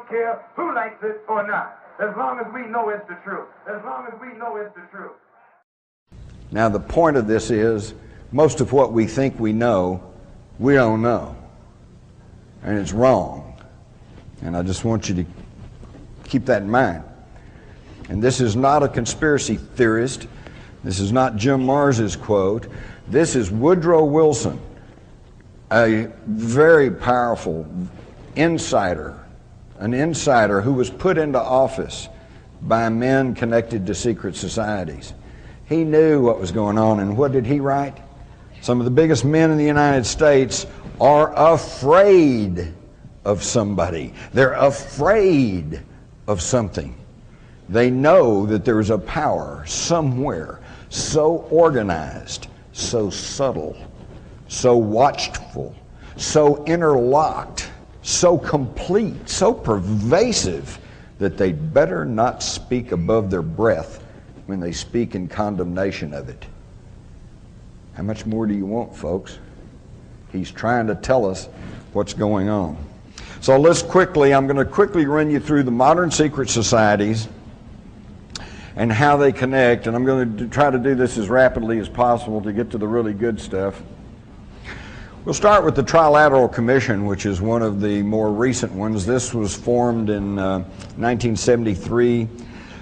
don't care who likes it or not. As long as we know it's the truth. As long as we know it's the truth. Now the point of this is, most of what we think we know, we don't know. And it's wrong. And I just want you to keep that in mind. And this is not a conspiracy theorist. This is not Jim Mars's quote. This is Woodrow Wilson, a very powerful insider, an insider who was put into office by men connected to secret societies. He knew what was going on, and what did he write? Some of the biggest men in the United States are afraid of somebody. They're afraid of something. They know that there is a power somewhere so organized, so subtle, so watchful, so interlocked, so complete, so pervasive that they'd better not speak above their breath when they speak in condemnation of it. How much more do you want, folks? He's trying to tell us what's going on. So I'm going to quickly run you through the modern secret societies and how they connect, and I'm going to try to do this as rapidly as possible to get to the really good stuff. We'll start with the Trilateral Commission, which is one of the more recent ones. This was formed in 1973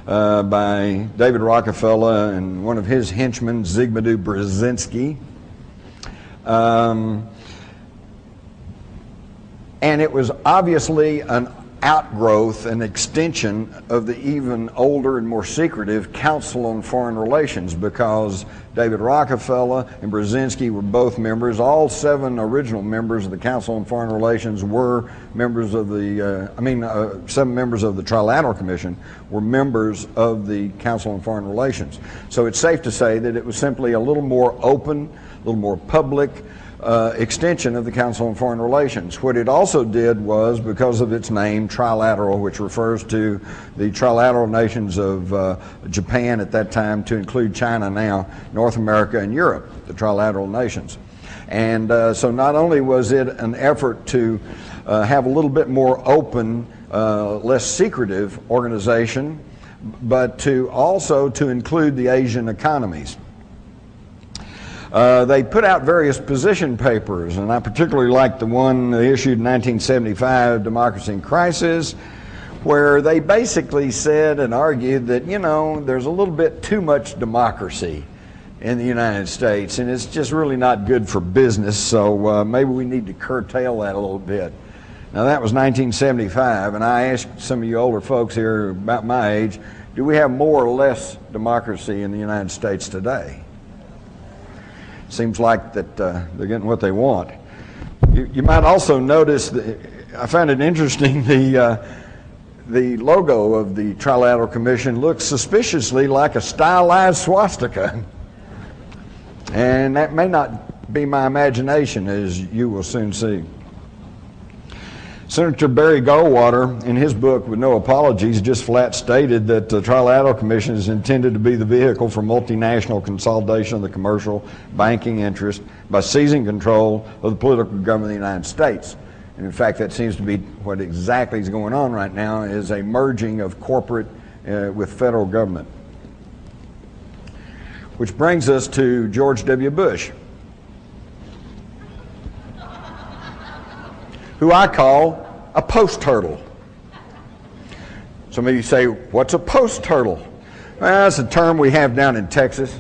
by David Rockefeller and one of his henchmen, Zygmunt Brzezinski. And it was obviously an outgrowth, an extension of the even older and more secretive Council on Foreign Relations, because David Rockefeller and Brzezinski were both members. All 7 original members of the Council on Foreign Relations were members of the, 7 members of the Trilateral Commission were members of the Council on Foreign Relations. So it's safe to say that it was simply a little more open, a little more public, extension of the Council on Foreign Relations. What it also did was, because of its name, trilateral, which refers to the trilateral nations of Japan at that time, to include China now, North America and Europe, the trilateral nations. And so not only was it an effort to have a little bit more open, less secretive organization, but to also to include the Asian economies. They put out various position papers, and I particularly like the one they issued in 1975, Democracy in Crisis, where they basically said and argued that, you know, there's a little bit too much democracy in the United States, and it's just really not good for business, so maybe we need to curtail that a little bit. Now that was 1975, and I asked some of you older folks here about my age, do we have more or less democracy in the United States today? Seems like that they're getting what they want. You might also notice that I found it interesting, the logo of the Trilateral Commission looks suspiciously like a stylized swastika. And that may not be my imagination, as you will soon see. Senator Barry Goldwater, in his book, With No Apologies, just flat stated that the Trilateral Commission is intended to be the vehicle for multinational consolidation of the commercial banking interest by seizing control of the political government of the United States. And in fact, that seems to be what exactly is going on right now, is a merging of corporate with federal government. Which brings us to George W. Bush, who I call a post-turtle. Some of you say, what's a post-turtle? Well, that's a term we have down in Texas.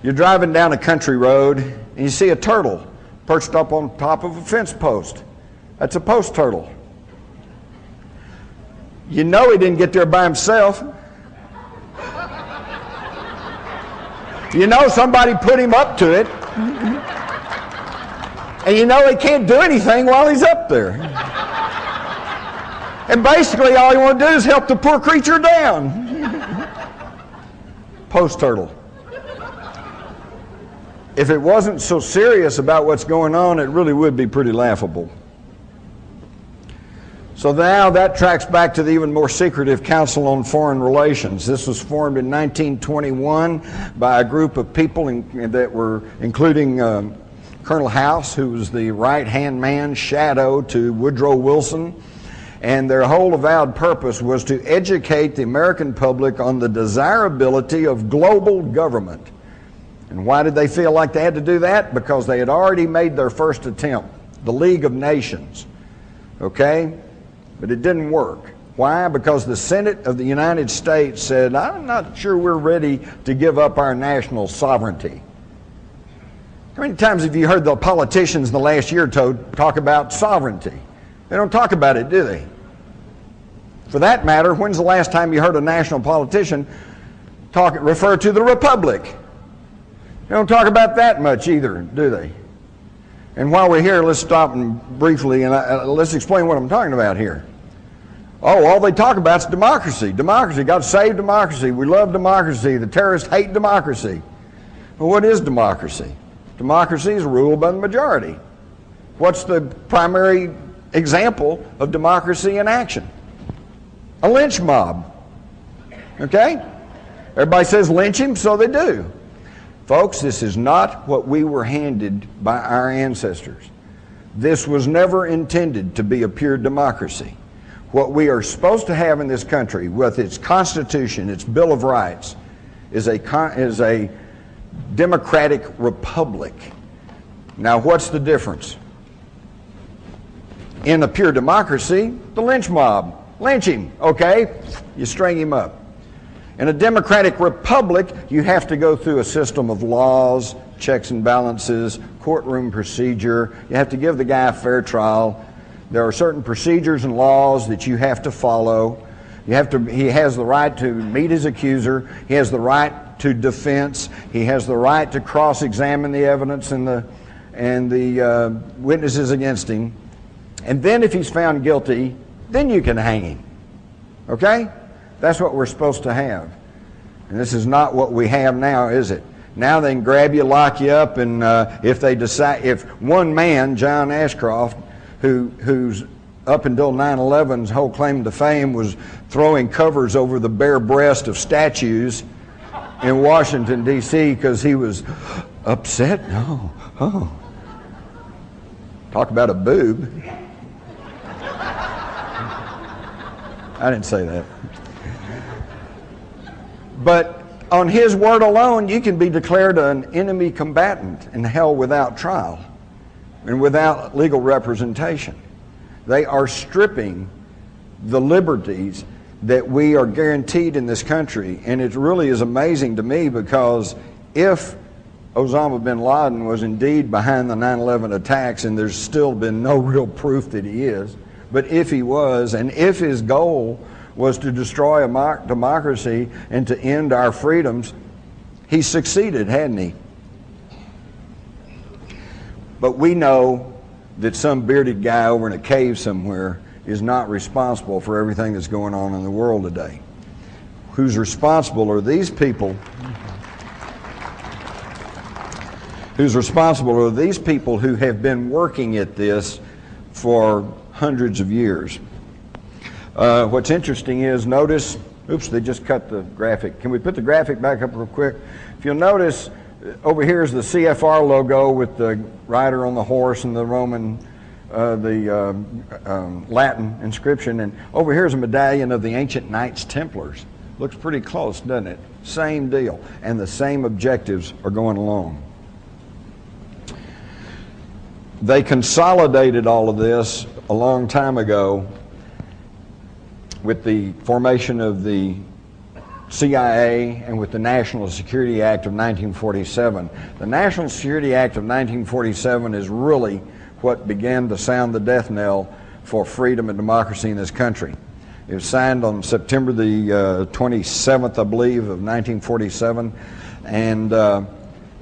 You're driving down a country road and you see a turtle perched up on top of a fence post. That's a post-turtle. You know he didn't get there by himself. You know somebody put him up to it. And you know he can't do anything while he's up there. And basically all you want to do is help the poor creature down. Post-turtle. If it wasn't so serious about what's going on, it really would be pretty laughable. So now that tracks back to the even more secretive Council on Foreign Relations. This was formed in 1921 by a group of people that were including Colonel House, who was the right-hand man, shadow to Woodrow Wilson, And their whole avowed purpose was to educate the American public on the desirability of global government. And why did they feel like they had to do that? Because they had already made their first attempt, the League of Nations. Okay? But it didn't work. Why? Because the Senate of the United States said, I'm not sure we're ready to give up our national sovereignty. How many times have you heard the politicians in the last year or two talk about sovereignty? They don't talk about it, do they? For that matter, when's the last time you heard a national politician refer to the republic? They don't talk about that much either, do they? And while we're here, let's stop and briefly and let's explain what I'm talking about here. Oh, all they talk about is democracy. Democracy. God save democracy. We love democracy. The terrorists hate democracy. Well, what is democracy? Democracy is ruled by the majority. What's the primary example of democracy in action? A lynch mob. Okay? Everybody says lynch him, so they do. Folks, this is not what we were handed by our ancestors. This was never intended to be a pure democracy. What we are supposed to have in this country, with its Constitution, its Bill of Rights, is a democratic republic. Now, what's the difference? In a pure democracy, the lynch mob. Lynch him, okay? You string him up. In a democratic republic, you have to go through a system of laws, checks and balances, courtroom procedure. You have to give the guy a fair trial. There are certain procedures and laws that you have to follow. He has the right to meet his accuser. He has the right to defense. He has the right to cross-examine the evidence and the witnesses against him. And then if he's found guilty, then you can hang him. Okay? That's what we're supposed to have. And this is not what we have now, is it? Now they can grab you, lock you up, and if one man, John Ashcroft, who's up until 9/11's whole claim to fame was throwing covers over the bare breast of statues in Washington, D.C. because he was upset. Oh. Talk about a boob. I didn't say that. But on his word alone, you can be declared an enemy combatant and held without trial and without legal representation. They are stripping the liberties that we are guaranteed in this country. And it really is amazing to me, because if Osama bin Laden was indeed behind the 9/11 attacks, and there's still been no real proof that he is, but if he was, and if his goal was to destroy a democracy and to end our freedoms, he succeeded, hadn't he? But we know that some bearded guy over in a cave somewhere is not responsible for everything that's going on in the world today. Who's responsible are these people. Who's responsible are these people who have been working at this for hundreds of years. What's interesting is, notice, oops, they just cut the graphic. Can we put the graphic back up real quick? If you'll notice, over here is the CFR logo with the rider on the horse and the Roman, Latin inscription. And over here is a medallion of the ancient Knights Templars. Looks pretty close, doesn't it? Same deal. And the same objectives are going along. They consolidated all of this a long time ago with the formation of the CIA and with the National Security Act of 1947. The National Security Act of 1947 is really what began to sound the death knell for freedom and democracy in this country. It was signed on September the 27th, I believe, of 1947, and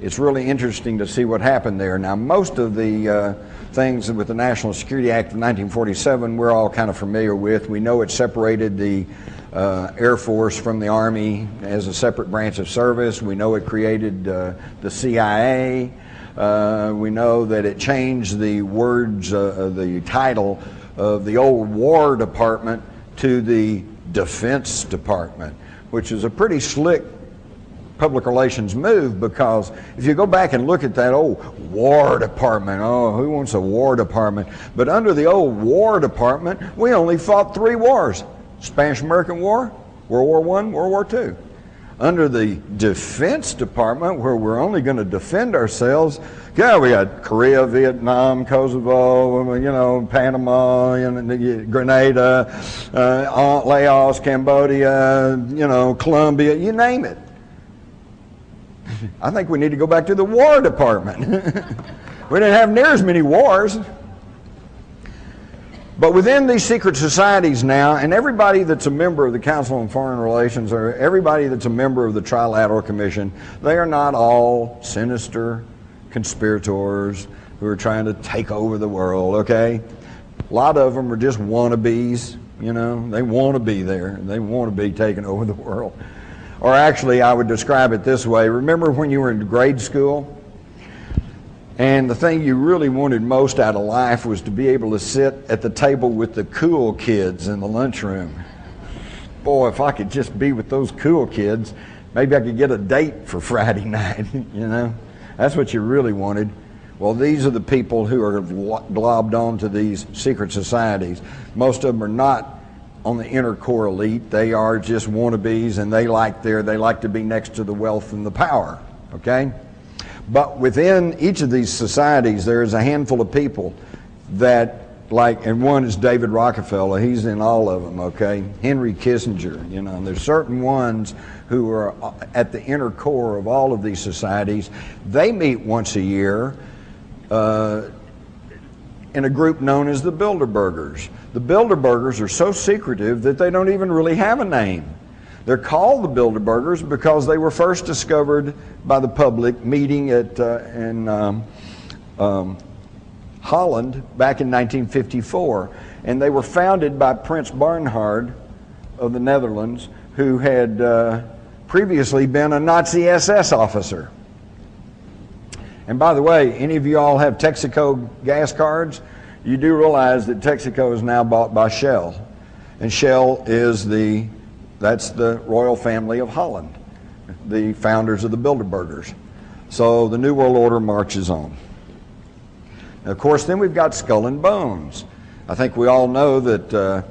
it's really interesting to see what happened there. Now, most of the things with the National Security Act of 1947 we're all kind of familiar with. We know it separated the Air Force from the Army as a separate branch of service. We know it created the CIA. We know that it changed the words, the title of the old War Department to the Defense Department, which is a pretty slick public relations move, because if you go back and look at that old War Department, oh, who wants a War Department? But under the old War Department, we only fought 3 wars. Spanish-American War, World War I, World War II. Under the Defense Department, where we're only going to defend ourselves, yeah, we got Korea, Vietnam, Kosovo, you know, Panama, Grenada, Laos, Cambodia, you know, Colombia, you name it. I think we need to go back to the War Department. We didn't have near as many wars. But within these secret societies now, and everybody that's a member of the Council on Foreign Relations, or everybody that's a member of the Trilateral Commission, they are not all sinister conspirators who are trying to take over the world, okay? A lot of them are just wannabes, you know. They want to be there. They want to be taking over the world. Or actually, I would describe it this way. Remember when you were in grade school? And the thing you really wanted most out of life was to be able to sit at the table with the cool kids in the lunchroom. Boy, if I could just be with those cool kids, maybe I could get a date for Friday night, you know? That's what you really wanted. Well, these are the people who are globbed onto these secret societies. Most of them are not on the inner core elite. They are just wannabes, and they like to be next to the wealth and the power, okay? But within each of these societies, there is a handful of people that, like, and one is David Rockefeller. He's in all of them, okay? Henry Kissinger, you know. And there's certain ones who are at the inner core of all of these societies. They meet once a year in a group known as the Bilderbergers. The Bilderbergers are so secretive that they don't even really have a name. They're called the Bilderbergers because they were first discovered by the public meeting in Holland back in 1954. And they were founded by Prince Bernhard of the Netherlands, who had previously been a Nazi SS officer. And by the way, any of you all have Texaco gas cards? You do realize that Texaco is now bought by Shell. And Shell is that's the royal family of Holland, the founders of the Bilderbergers. So the New World Order marches on. And of course, then we've got Skull and Bones. I think we all know that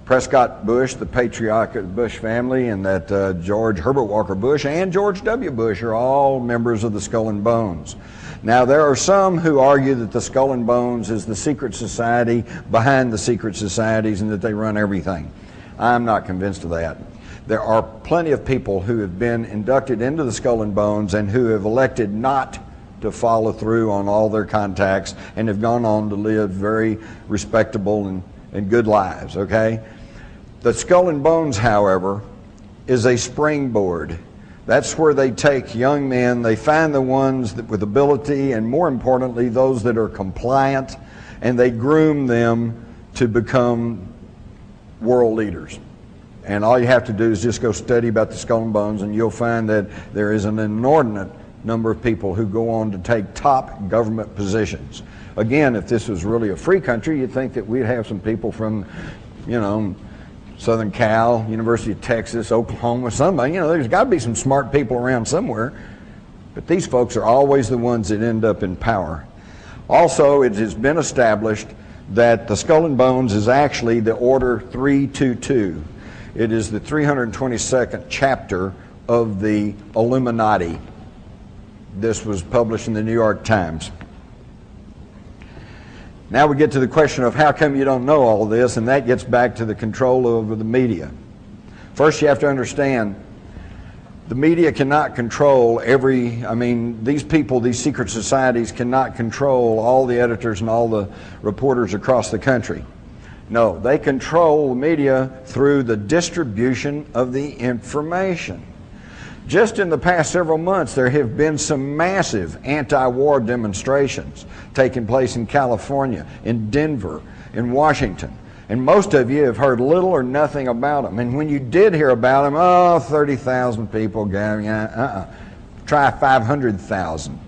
Prescott Bush, the patriarch of the Bush family, and that George Herbert Walker Bush and George W. Bush are all members of the Skull and Bones. Now, there are some who argue that the Skull and Bones is the secret society behind the secret societies and that they run everything. I'm not convinced of that. There are plenty of people who have been inducted into the Skull and Bones and who have elected not to follow through on all their contacts and have gone on to live very respectable and good lives, okay? The Skull and Bones, however, is a springboard. That's where they take young men, they find the ones that with ability, and more importantly, those that are compliant, and they groom them to become world leaders. And all you have to do is just go study about the Skull and Bones, and you'll find that there is an inordinate number of people who go on to take top government positions. Again, if this was really a free country, you'd think that we'd have some people from, you know, Southern Cal, University of Texas, Oklahoma, somebody. You know, there's got to be some smart people around somewhere. But these folks are always the ones that end up in power. Also, it has been established that the Skull and Bones is actually the Order 322. It is the 322nd chapter of the Illuminati. This was published in the New York Times. Now we get to the question of how come you don't know all this, and that gets back to the control over the media. First, you have to understand the media cannot control these people, these secret societies cannot control all the editors and all the reporters across the country. No, they control the media through the distribution of the information. Just in the past several months, there have been some massive anti-war demonstrations taking place in California, in Denver, in Washington. And most of you have heard little or nothing about them. And when you did hear about them, 30,000 people gathering. Try 500,000.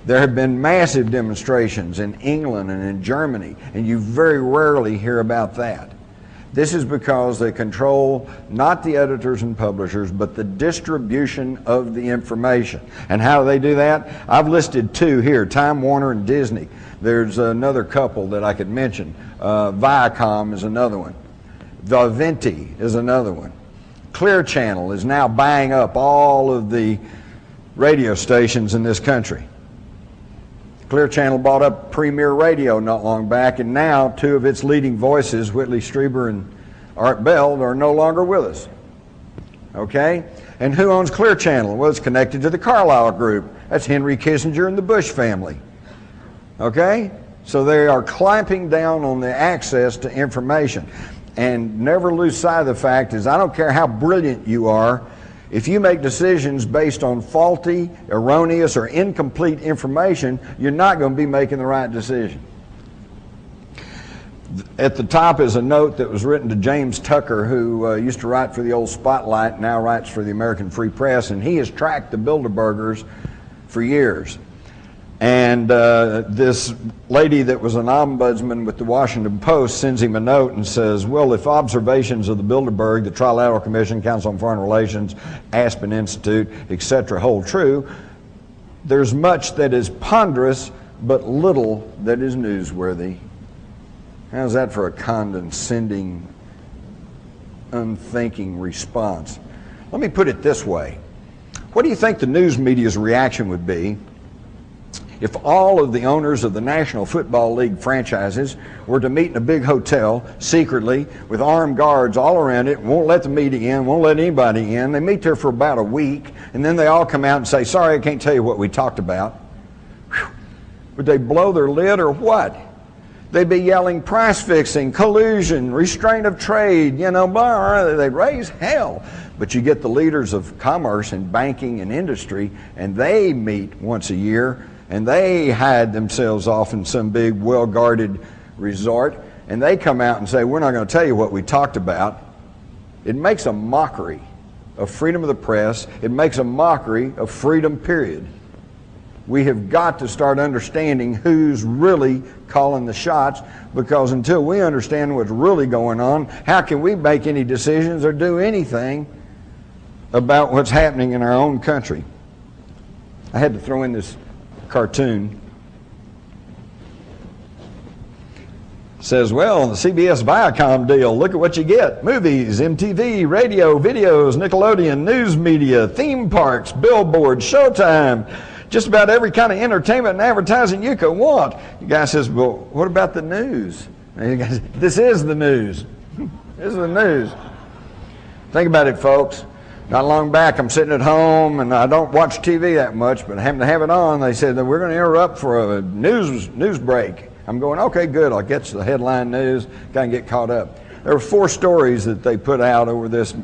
There have been massive demonstrations in England and in Germany, and you very rarely hear about that. This is because they control not the editors and publishers, but the distribution of the information. And how do they do that? I've listed two here, Time Warner and Disney. There's another couple that I could mention. Viacom is another one. Vivendi is another one. Clear Channel is now buying up all of the radio stations in this country. Clear Channel bought up Premier Radio not long back, and now two of its leading voices, Whitley Strieber and Art Bell, are no longer with us. Okay? And who owns Clear Channel? Well, it's connected to the Carlyle Group. That's Henry Kissinger and the Bush family. Okay? So they are clamping down on the access to information. And never lose sight of the fact is, I don't care how brilliant you are, if you make decisions based on faulty, erroneous, or incomplete information, you're not going to be making the right decision. At the top is a note that was written to James Tucker, who used to write for the old Spotlight, now writes for the American Free Press, and he has tracked the Bilderbergers for years. And this lady that was an ombudsman with the Washington Post sends him a note and says, well, if observations of the Bilderberg, the Trilateral Commission, Council on Foreign Relations, Aspen Institute, etc. hold true, there's much that is ponderous, but little that is newsworthy. How's that for a condescending, unthinking response? Let me put it this way. What do you think the news media's reaction would be if all of the owners of the National Football League franchises were to meet in a big hotel secretly with armed guards all around it, won't let the media in, won't let anybody in? They meet there for about a week, and then they all come out and say, sorry, I can't tell you what we talked about. Whew. Would they blow their lid or what? They'd be yelling price fixing, collusion, restraint of trade, you know, blah, they'd raise hell. But you get the leaders of commerce and banking and industry, and they meet once a year, and they hide themselves off in some big, well-guarded resort, and they come out and say, we're not going to tell you what we talked about. It makes a mockery of freedom of the press. It makes a mockery of freedom, period. We have got to start understanding who's really calling the shots, because until we understand what's really going on, how can we make any decisions or do anything about what's happening in our own country? I had to throw in this cartoon. It says, well, the CBS Viacom deal, look at what you get. Movies, MTV, radio, videos, Nickelodeon, news media, theme parks, billboards, Showtime, just about every kind of entertainment and advertising you could want. The guy says, well, what about the news? And the guy says, this is the news. This is the news. Think about it, folks. Not long back, I'm sitting at home, and I don't watch TV that much, but I happen to have it on. They said that we're going to interrupt for a news break. I'm going, okay, good. I'll get to the headline news, kind of get caught up. There were 4 stories that they put out over this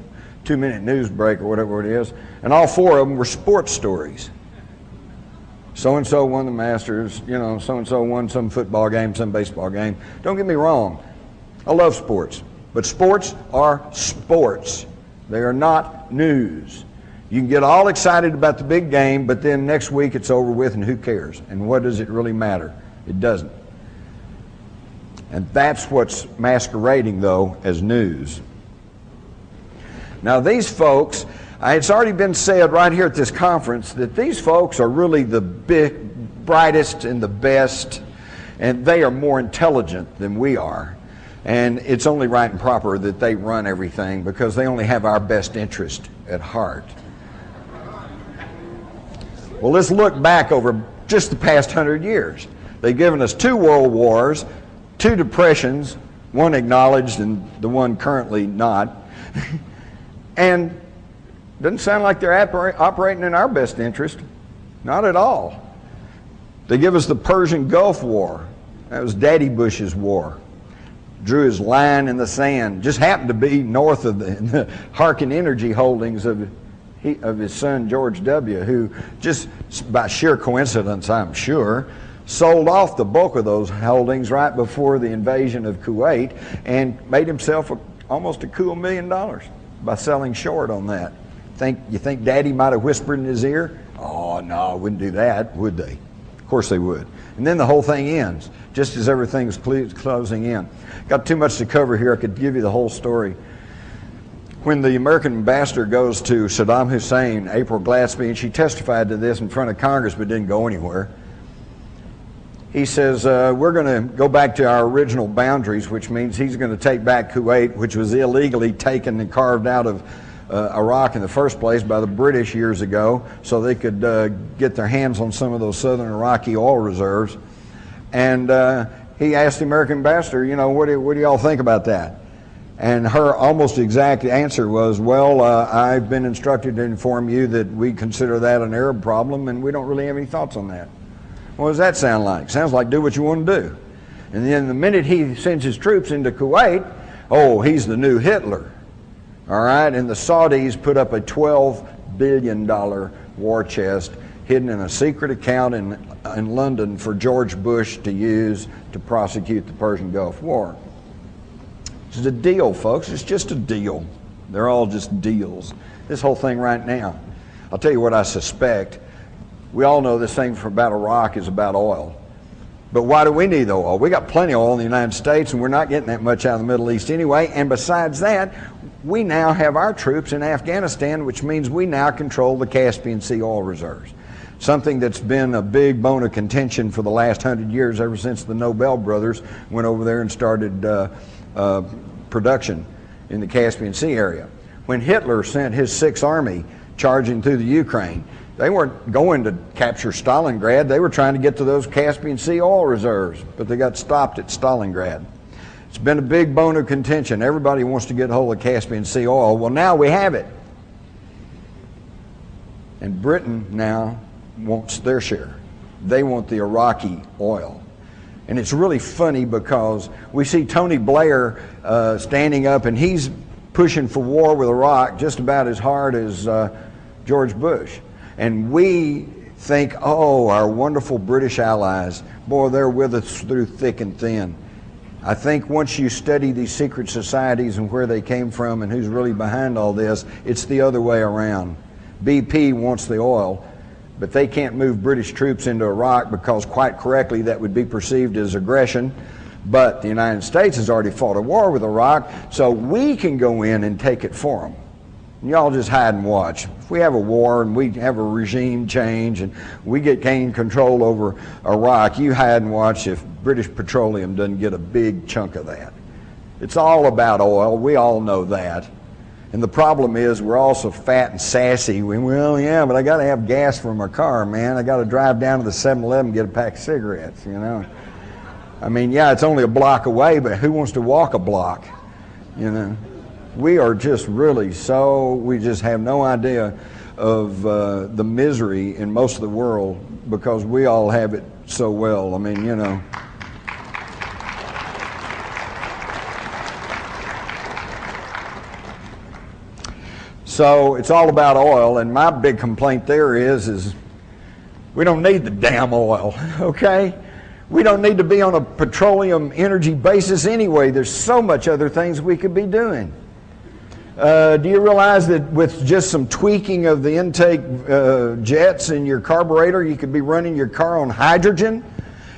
2-minute news break or whatever it is, and all 4 of them were sports stories. So-and-so won the Masters, you know, so-and-so won some football game, some baseball game. Don't get me wrong. I love sports, but sports are sports. They are not news. You can get all excited about the big game, but then next week it's over with, and who cares? And what does it really matter? It doesn't. And that's what's masquerading, though, as news. Now, these folks, it's already been said right here at this conference that these folks are really the big, brightest and the best, and they are more intelligent than we are. And it's only right and proper that they run everything, because they only have our best interest at heart. Well, let's look back over just the past 100 years. They've given us 2 world wars, 2 depressions, one acknowledged and the one currently not. And doesn't sound like they're operating in our best interest. Not at all. They give us the Persian Gulf War. That was Daddy Bush's war. Drew his line in the sand. Just happened to be north of the Harkin Energy holdings of his son George W., who just by sheer coincidence, I'm sure, sold off the bulk of those holdings right before the invasion of Kuwait and made himself almost a cool $1 million by selling short on that. You think Daddy might have whispered in his ear? Oh, no, wouldn't do that, would they? Of course they would. And then the whole thing ends, just as everything's closing in. Got too much to cover here. I could give you the whole story. When the American ambassador goes to Saddam Hussein, April Glaspie, and she testified to this in front of Congress but didn't go anywhere, he says, we're going to go back to our original boundaries, which means he's going to take back Kuwait, which was illegally taken and carved out of Iraq in the first place by the British years ago, so they could get their hands on some of those southern Iraqi oil reserves. And he asked the American ambassador, you know, what do y'all think about that? And her almost exact answer was, well, I've been instructed to inform you that we consider that an Arab problem, and we don't really have any thoughts on that. What does that sound like? Sounds like do what you want to do. And then the minute he sends his troops into Kuwait, oh, he's the new Hitler. All right, and the Saudis put up a $12 billion war chest hidden in a secret account in London for George Bush to use to prosecute the Persian Gulf War. It's a deal, folks. It's just a deal. They're all just deals. This whole thing right now. I'll tell you what I suspect. We all know this thing about Iraq is about oil. But why do we need the oil? We got plenty of oil in the United States, and we're not getting that much out of the Middle East anyway. And besides that, we now have our troops in Afghanistan, which means we now control the Caspian Sea oil reserves. Something that's been a big bone of contention for the last 100 years, ever since the Nobel brothers went over there and started production in the Caspian Sea area. When Hitler sent his Sixth Army charging through the Ukraine, they weren't going to capture Stalingrad. They were trying to get to those Caspian Sea oil reserves, but they got stopped at Stalingrad. It's been a big bone of contention. Everybody wants to get a hold of Caspian Sea oil. Well, now we have it. And Britain now wants their share. They want the Iraqi oil. And it's really funny because we see Tony Blair standing up, and he's pushing for war with Iraq just about as hard as George Bush. And we think, oh, our wonderful British allies, boy, they're with us through thick and thin. I think once you study these secret societies and where they came from and who's really behind all this, it's the other way around. BP wants the oil, but they can't move British troops into Iraq because, quite correctly, that would be perceived as aggression. But the United States has already fought a war with Iraq, so we can go in and take it for them. Y'all just hide and watch. If we have a war and we have a regime change and we gain control over Iraq, you hide and watch if British Petroleum doesn't get a big chunk of that. It's all about oil. We all know that. And the problem is we're all so fat and sassy. Well, yeah, but I got to have gas for my car, man. I got to drive down to the 7-Eleven and get a pack of cigarettes, you know. I mean, yeah, it's only a block away, but who wants to walk a block, you know? We are just really we just have no idea of the misery in most of the world because we all have it so well. I mean, you know. So it's all about oil, and my big complaint there is we don't need the damn oil, okay? We don't need to be on a petroleum energy basis anyway. There's so much other things we could be doing. Do you realize that with just some tweaking of the intake jets in your carburetor, you could be running your car on hydrogen?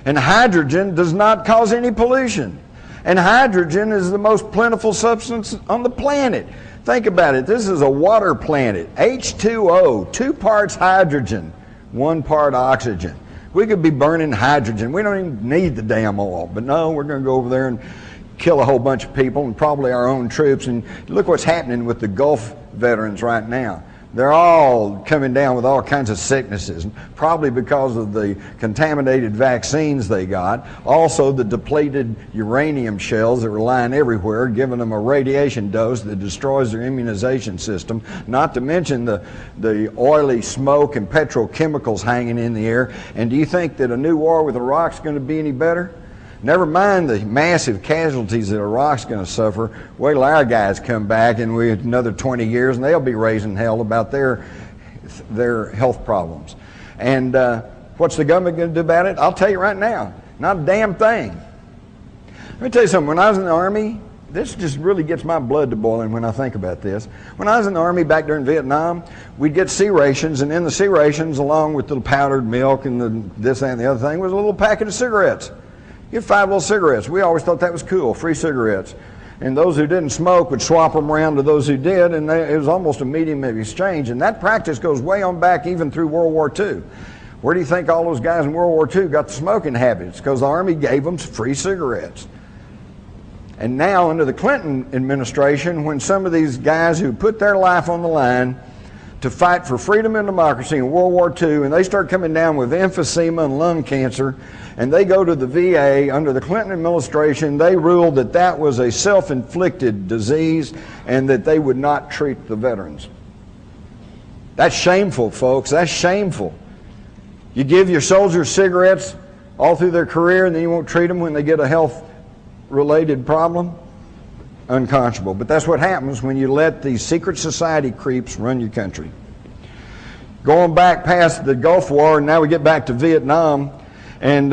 And hydrogen does not cause any pollution. And hydrogen is the most plentiful substance on the planet. Think about it. This is a water planet. H2O, 2 parts hydrogen, 1 part oxygen. We could be burning hydrogen. We don't even need the damn oil. But no, we're going to go over there and kill a whole bunch of people and probably our own troops. And look what's happening with the Gulf veterans right now. They're all coming down with all kinds of sicknesses, probably because of the contaminated vaccines they got. Also, the depleted uranium shells that were lying everywhere, giving them a radiation dose that destroys their immunization system, not to mention the oily smoke and petrochemicals hanging in the air. And do you think that a new war with Iraq is going to be any better? Never mind the massive casualties that Iraq's going to suffer. Wait till our guys come back in another 20 years and they'll be raising hell about their health problems. And what's the government going to do about it? I'll tell you right now, not a damn thing. Let me tell you something. When I was in the Army, this just really gets my blood to boiling when I think about this. When I was in the Army back during Vietnam, we'd get C rations, and in the C rations, along with the powdered milk and this, that, and the other thing, was a little packet of cigarettes. You get 5 little cigarettes. We always thought that was cool, free cigarettes. And those who didn't smoke would swap them around to those who did, and it was almost a medium of exchange. And that practice goes way on back even through World War II. Where do you think all those guys in World War II got the smoking habits? Because the Army gave them free cigarettes. And now under the Clinton administration, when some of these guys who put their life on the line to fight for freedom and democracy in World War II, and they start coming down with emphysema and lung cancer, and they go to the VA under the Clinton administration, they ruled that that was a self-inflicted disease and that they would not treat the veterans. That's shameful, folks. That's shameful. You give your soldiers cigarettes all through their career, and then you won't treat them when they get a health-related problem? Unconscionable. But that's what happens when you let these secret society creeps run your country. Going back past the Gulf War, and now we get back to Vietnam, and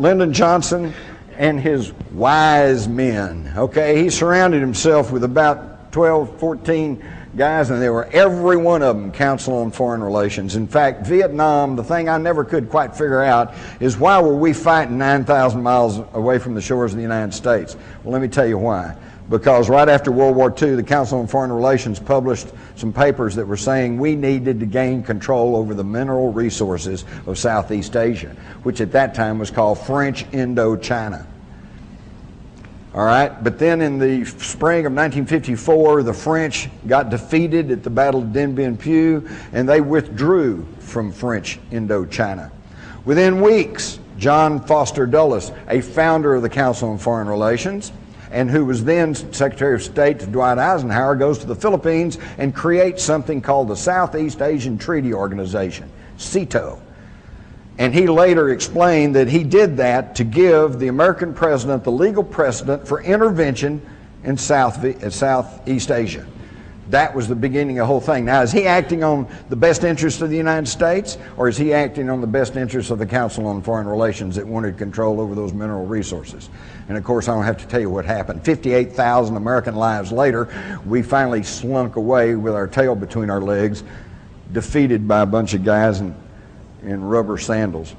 Lyndon Johnson and his wise men. Okay, he surrounded himself with about 12, 14 guys, and they were every one of them Council on Foreign Relations. In fact, Vietnam, the thing I never could quite figure out is why were we fighting 9,000 miles away from the shores of the United States? Well, let me tell you why. Because right after World War II, the Council on Foreign Relations published some papers that were saying we needed to gain control over the mineral resources of Southeast Asia, which at that time was called French Indochina. All right, but then in the spring of 1954, the French got defeated at the Battle of Dien Bien Phu, and they withdrew from French Indochina. Within weeks, John Foster Dulles, a founder of the Council on Foreign Relations, and who was then Secretary of State to Dwight Eisenhower, goes to the Philippines and creates something called the Southeast Asian Treaty Organization, SEATO. And he later explained that he did that to give the American president the legal precedent for intervention in Southeast Asia. That was the beginning of the whole thing. Now, is he acting on the best interest of the United States, or is he acting on the best interest of the Council on Foreign Relations that wanted control over those mineral resources? And of course, I don't have to tell you what happened. 58,000 American lives later, we finally slunk away with our tail between our legs, defeated by a bunch of guys in rubber sandals,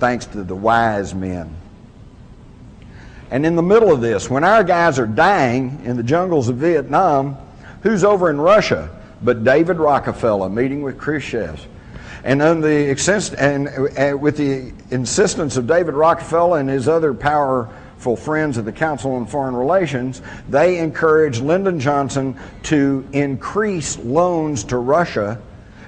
thanks to the wise men. And in the middle of this, when our guys are dying in the jungles of Vietnam, who's over in Russia but David Rockefeller meeting with Khrushchev? And with the insistence of David Rockefeller and his other powerful friends at the Council on Foreign Relations, they encouraged Lyndon Johnson to increase loans to Russia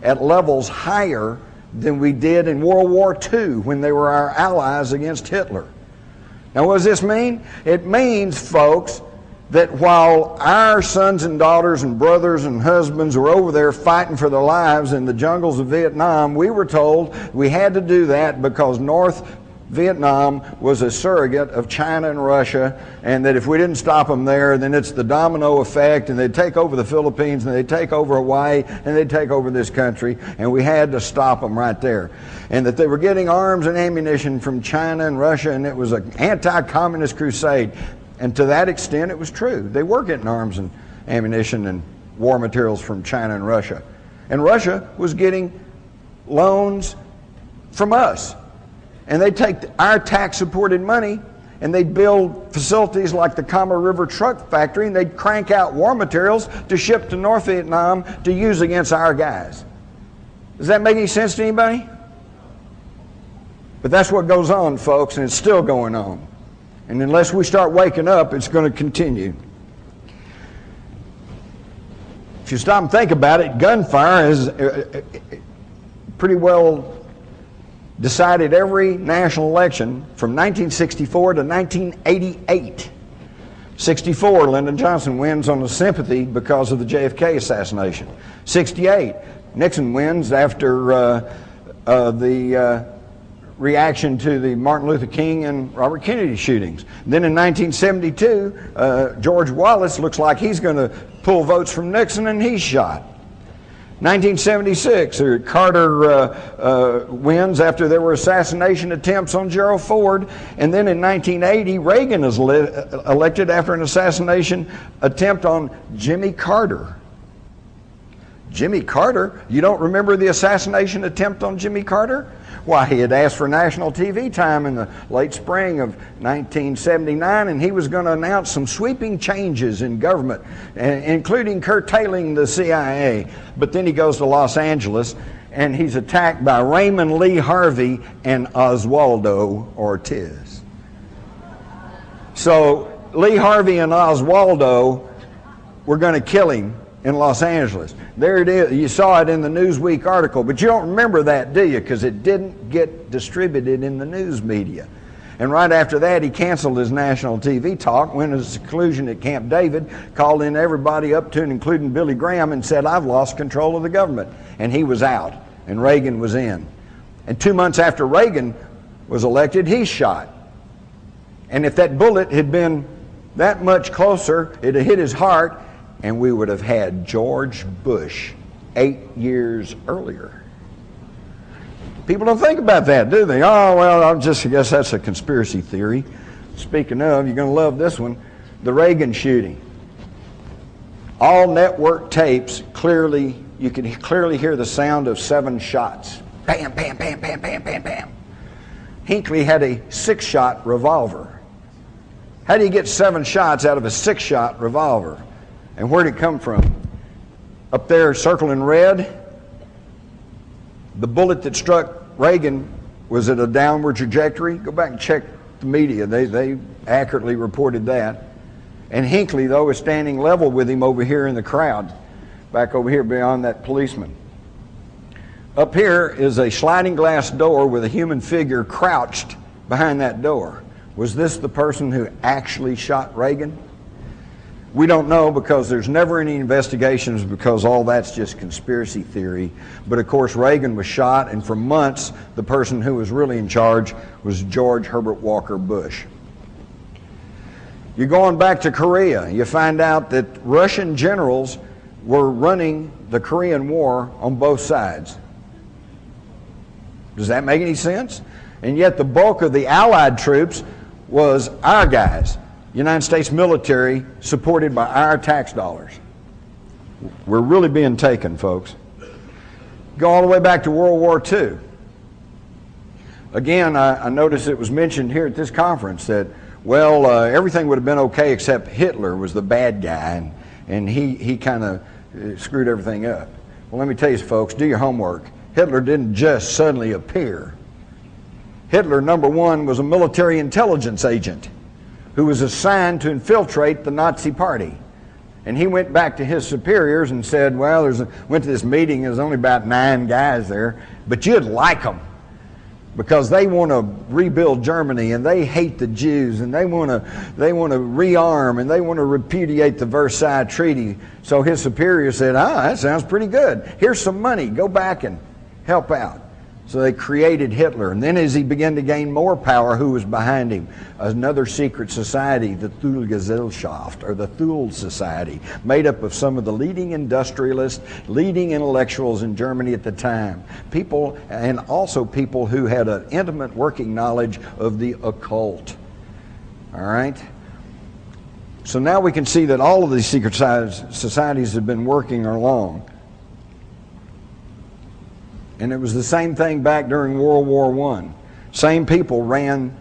at levels higher than we did in World War II when they were our allies against Hitler. Now, what does this mean? It means, folks, that while our sons and daughters and brothers and husbands were over there fighting for their lives in the jungles of Vietnam, we were told we had to do that because North Vietnam was a surrogate of China and Russia, and that if we didn't stop them there, then it's the domino effect, and they'd take over the Philippines, and they'd take over Hawaii, and they'd take over this country, and we had to stop them right there. And that they were getting arms and ammunition from China and Russia, and it was an anti-communist crusade. And to that extent, it was true. They were getting arms and ammunition and war materials from China and Russia. And Russia was getting loans from us. And they'd take our tax-supported money and they'd build facilities like the Kama River Truck Factory, and they'd crank out war materials to ship to North Vietnam to use against our guys. Does that make any sense to anybody? But that's what goes on, folks, and it's still going on. And unless we start waking up, it's going to continue. If you stop and think about it, gunfire is pretty well decided every national election from 1964 to 1988. 64, Lyndon Johnson wins on the sympathy because of the JFK assassination. 68, Nixon wins after the reaction to the Martin Luther King and Robert Kennedy shootings. Then in 1972, George Wallace looks like he's going to pull votes from Nixon, and he's shot. 1976, Carter wins after there were assassination attempts on Gerald Ford. And then in 1980, Reagan is elected after an assassination attempt on Jimmy Carter. Jimmy Carter? You don't remember the assassination attempt on Jimmy Carter? Why, he had asked for national TV time in the late spring of 1979, and he was going to announce some sweeping changes in government, including curtailing the CIA. But then he goes to Los Angeles, and he's attacked by Raymond Lee Harvey and Oswaldo Ortiz. So Lee Harvey and Oswaldo were going to kill him in Los Angeles. There it is. You saw it in the Newsweek article, but you don't remember that, do you? Because it didn't get distributed in the news media. And right after that, he canceled his national TV talk, went to the seclusion at Camp David, called in everybody up to and including Billy Graham, and said, "I've lost control of the government." And he was out, and Reagan was in. And 2 months after Reagan was elected, he's shot. And if that bullet had been that much closer, it had hit his heart, and we would have had George Bush 8 years earlier. People don't think about that, do they? Oh, well, I guess that's a conspiracy theory. Speaking of, you're going to love this one, the Reagan shooting. All network tapes, you could clearly hear the sound of 7 shots. Bam, bam, bam, bam, bam, bam, bam. Hinckley had a 6-shot revolver. How do you get 7 shots out of a 6-shot revolver? And where did it come from? Up there circled in red, the bullet that struck Reagan was at a downward trajectory. Go back and check the media. They accurately reported that. And Hinckley, though, is standing level with him over here in the crowd, back over here beyond that policeman. Up here is a sliding glass door with a human figure crouched behind that door. Was this the person who actually shot Reagan? We don't know, because there's never any investigations, because all that's just conspiracy theory. But of course Reagan was shot, and for months the person who was really in charge was George Herbert Walker Bush. You're going back to Korea, you find out that Russian generals were running the Korean War on both sides. Does that make any sense? And yet the bulk of the Allied troops was our guys. United States military supported by our tax dollars. We're really being taken, folks. Go all the way back to World War II. Again, I noticed it was mentioned here at this conference that, well, everything would have been okay except Hitler was the bad guy, and he kind of screwed everything up. Well, let me tell you, folks, do your homework. Hitler didn't just suddenly appear. Hitler, number one, was a military intelligence agent who was assigned to infiltrate the Nazi Party. And he went back to his superiors and said, well, went to this meeting, there's only about 9 guys there, but you'd like them, because they want to rebuild Germany, and they hate the Jews, and they want to rearm, and they want to repudiate the Versailles Treaty. So his superior said, that sounds pretty good. Here's some money, go back and help out. So they created Hitler. And then as he began to gain more power, who was behind him? Another secret society, the Thule-Gesellschaft, or the Thule Society, made up of some of the leading industrialists, leading intellectuals in Germany at the time. People, and also people who had an intimate working knowledge of the occult. All right? So now we can see that all of these secret societies have been working along. And it was the same thing back during World War I. Same people ran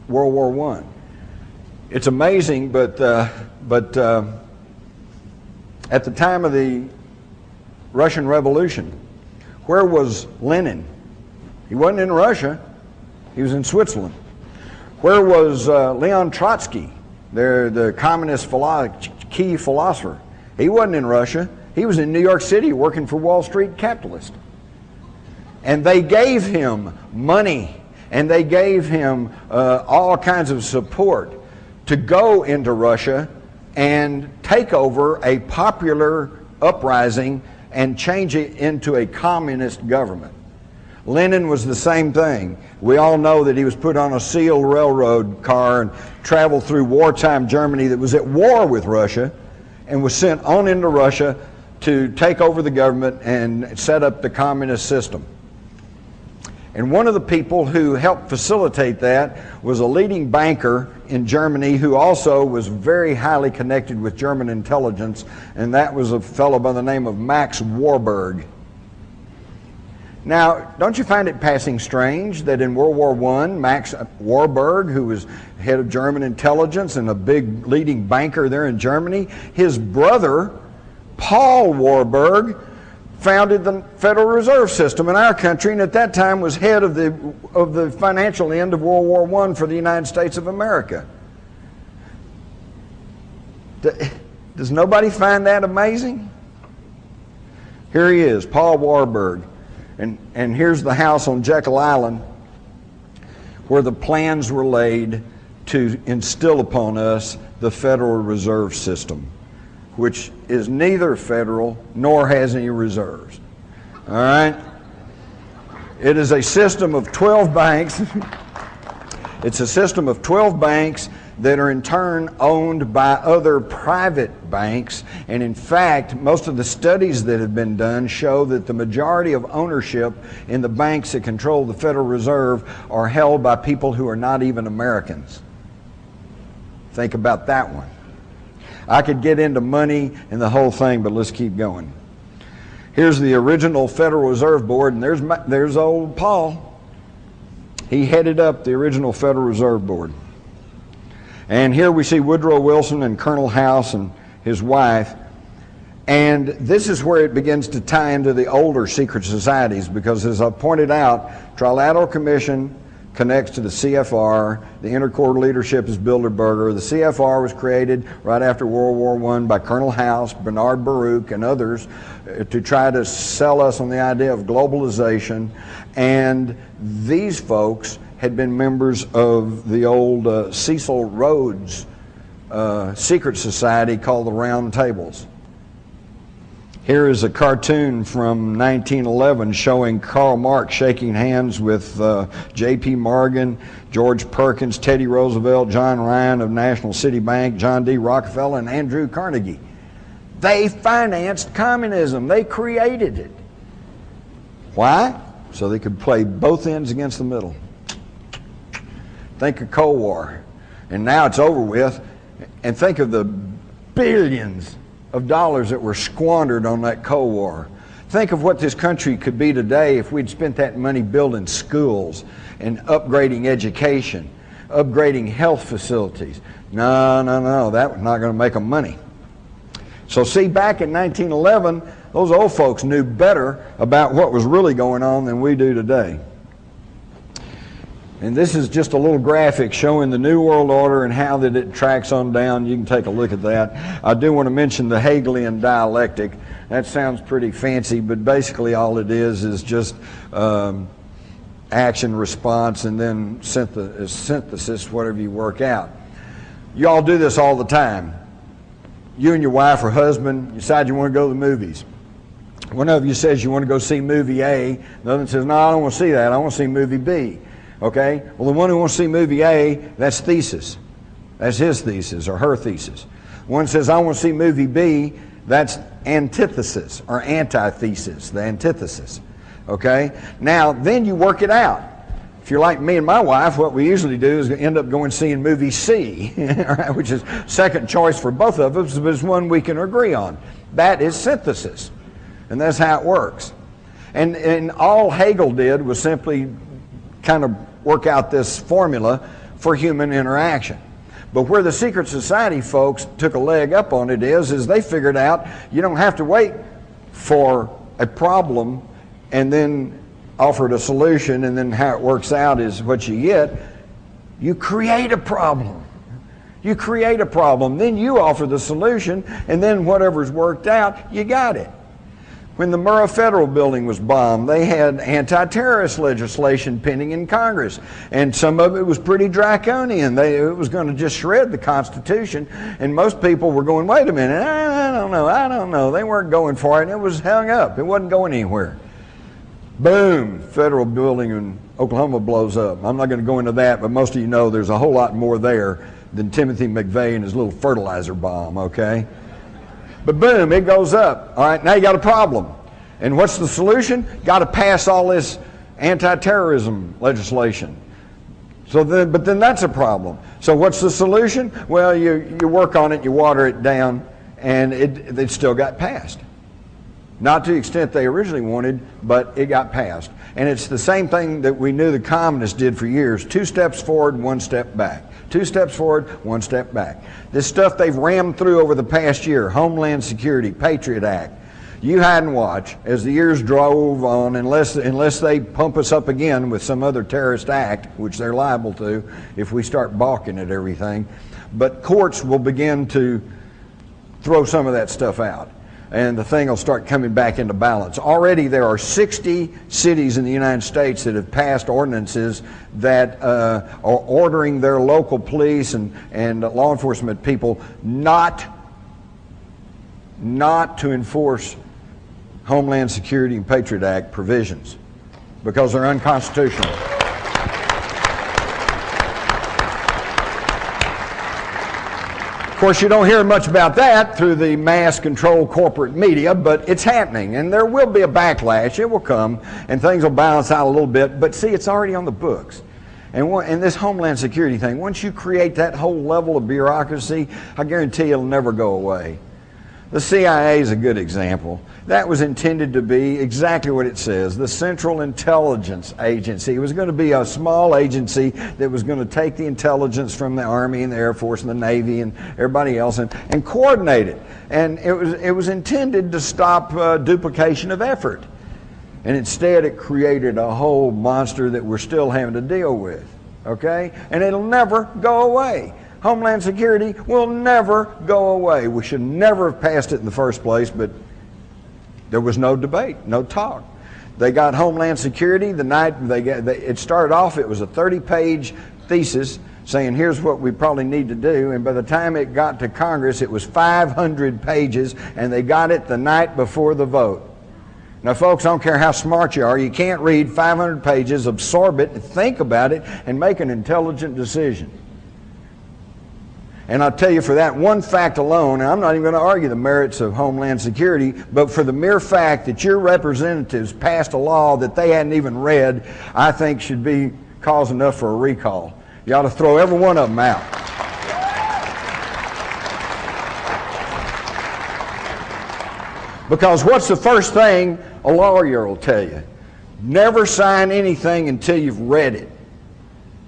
World War I. It's amazing, but at the time of the Russian Revolution, where was Lenin? He wasn't in Russia. He was in Switzerland. Where was Leon Trotsky, the communist key philosopher? He wasn't in Russia. He was in New York City working for Wall Street capitalists. And they gave him money, and they gave him all kinds of support to go into Russia and take over a popular uprising and change it into a communist government. Lenin was the same thing. We all know that he was put on a sealed railroad car and traveled through wartime Germany that was at war with Russia, and was sent on into Russia to take over the government and set up the communist system. And one of the people who helped facilitate that was a leading banker in Germany who also was very highly connected with German intelligence, and that was a fellow by the name of Max Warburg. Now, don't you find it passing strange that in World War I, Max Warburg, who was head of German intelligence and a big leading banker there in Germany, his brother, Paul Warburg, founded the Federal Reserve System in our country, and at that time was head of the financial end of World War I for the United States of America. Does nobody find that amazing? Here he is, Paul Warburg, and here's the house on Jekyll Island where the plans were laid to instill upon us the Federal Reserve System, which is neither federal nor has any reserves. All right? It is a system of 12 banks. It's a system of 12 banks that are in turn owned by other private banks. And in fact, most of the studies that have been done show that the majority of ownership in the banks that control the Federal Reserve are held by people who are not even Americans. Think about that one. I could get into money and the whole thing, but let's keep going. Here's the original Federal Reserve Board, and there's old Paul. He headed up the original Federal Reserve Board. And here we see Woodrow Wilson and Colonel House and his wife. And this is where it begins to tie into the older secret societies, because as I pointed out, Trilateral Commission connects to the CFR. The Intercorps leadership is Bilderberger. The CFR was created right after World War I by Colonel House, Bernard Baruch, and others to try to sell us on the idea of globalization. And these folks had been members of the old Cecil Rhodes secret society called the Round Tables. Here is a cartoon from 1911 showing Karl Marx shaking hands with J.P. Morgan, George Perkins, Teddy Roosevelt, John Ryan of National City Bank, John D. Rockefeller, and Andrew Carnegie. They financed communism. They created it. Why? So they could play both ends against the middle. Think of Cold War. And now it's over with. And think of the billions of dollars that were squandered on that Cold War. Think of what this country could be today if we'd spent that money building schools and upgrading education, upgrading health facilities. No, that was not going to make them money. So see, back in 1911, those old folks knew better about what was really going on than we do today. And this is just a little graphic showing the New World Order and how that it tracks on down. You can take a look at that. I do want to mention the Hegelian dialectic. That sounds pretty fancy, but basically all it is just action, response, and then synthesis, whatever you work out. You all do this all the time. You and your wife or husband decide you want to go to the movies. One of you says you want to go see movie A. The other one says, no, I don't want to see that. I want to see movie B. Okay? Well, the one who wants to see movie A, that's thesis. That's his thesis or her thesis. One says, I want to see movie B, that's antithesis or antithesis, the antithesis. Okay? Now, then you work it out. If you're like me and my wife, what we usually do is end up going seeing movie C, which is second choice for both of us, but it's one we can agree on. That is synthesis. And that's how it works. And all Hegel did was simply kind of work out this formula for human interaction. But where the secret society folks took a leg up on it is they figured out you don't have to wait for a problem and then offered a solution, and then how it works out is what you get. You create a problem. You create a problem, then you offer the solution, and then whatever's worked out, you got it. When the Murrah Federal Building was bombed, they had anti-terrorist legislation pending in Congress, and some of it was pretty draconian. It was going to just shred the Constitution, and most people were going, wait a minute, I don't know. They weren't going for it, and it was hung up. It wasn't going anywhere. Boom, federal building in Oklahoma blows up. I'm not going to go into that, but most of you know there's a whole lot more there than Timothy McVeigh and his little fertilizer bomb, okay? But boom, it goes up. All right, now you got a problem. And what's the solution? Got to pass all this anti-terrorism legislation. But then that's a problem. So what's the solution? Well, you work on it, you water it down, and it still got passed. Not to the extent they originally wanted, but it got passed. And it's the same thing that we knew the communists did for years. 2 steps forward, 1 step back. 2 steps forward, 1 step back. This stuff they've rammed through over the past year, Homeland Security, Patriot Act. You hide and watch as the years drove on, unless they pump us up again with some other terrorist act, which they're liable to if we start balking at everything. But courts will begin to throw some of that stuff out, and the thing will start coming back into balance. Already there are 60 cities in the United States that have passed ordinances that are ordering their local police and law enforcement people not to enforce Homeland Security and Patriot Act provisions because they're unconstitutional. Of course, you don't hear much about that through the mass control corporate media, but it's happening, and there will be a backlash. It will come, and things will balance out a little bit, but see, it's already on the books. And this Homeland Security thing, once you create that whole level of bureaucracy, I guarantee it'll never go away. The CIA is a good example. That was intended to be exactly what it says, the Central Intelligence Agency. It was going to be a small agency that was going to take the intelligence from the Army and the Air Force and the Navy and everybody else and coordinate it. And it was intended to stop duplication of effort. And instead it created a whole monster that we're still having to deal with, okay? And it'll never go away. Homeland Security will never go away. We should never have passed it in the first place, but there was no debate, no talk. They got Homeland Security the night it started off. It was a 30-page thesis saying here's what we probably need to do, and by the time it got to Congress, it was 500 pages, and they got it the night before the vote. Now, folks, I don't care how smart you are, you can't read 500 pages, absorb it, think about it, and make an intelligent decision. And I'll tell you, for that one fact alone, and I'm not even going to argue the merits of Homeland Security, but for the mere fact that your representatives passed a law that they hadn't even read, I think should be cause enough for a recall. You ought to throw every one of them out. Because what's the first thing a lawyer will tell you? Never sign anything until you've read it.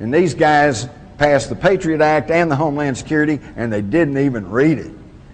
And these guys passed the Patriot Act and the Homeland Security, and they didn't even read it.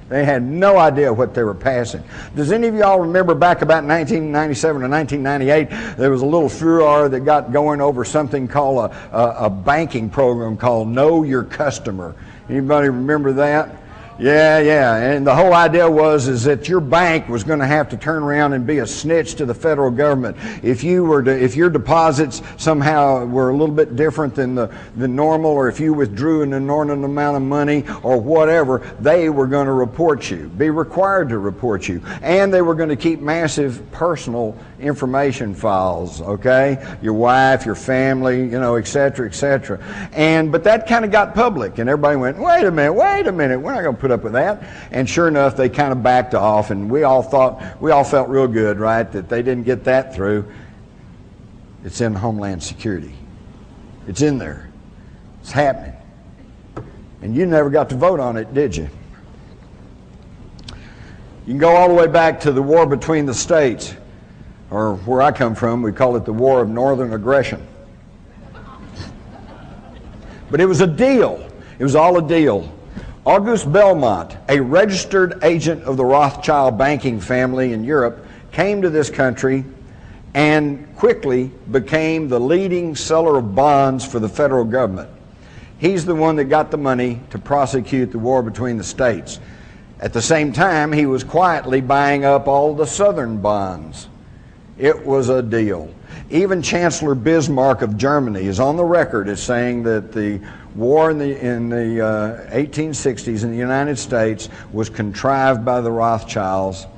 They had no idea what they were passing. Does any of y'all remember back about 1997 or 1998, there was a little furor that got going over something called a banking program called Know Your Customer. Anybody remember that? Yeah. And the whole idea is that your bank was going to have to turn around and be a snitch to the federal government. If your deposits somehow were a little bit different than the normal, or if you withdrew an inordinate amount of money or whatever, they were going to report you, be required to report you. And they were going to keep massive personal information files, okay? Your wife, your family, et cetera, et cetera. But that kind of got public, and everybody went, wait a minute, we're not going to put up with that. And sure enough, they kind of backed off, and we all felt real good, right, that they didn't get that through. It's in Homeland Security. It's in there. It's happening. And you never got to vote on it, did you? You can go all the way back to the war between the states, or where I come from, we call it the War of Northern Aggression. But it was a deal. It was all a deal. Auguste Belmont, a registered agent of the Rothschild banking family in Europe, came to this country and quickly became the leading seller of bonds for the federal government. He's the one that got the money to prosecute the war between the states. At the same time, he was quietly buying up all the southern bonds. It was a deal. Even Chancellor Bismarck of Germany is on the record as saying that the war in the 1860s in the United States was contrived by the Rothschilds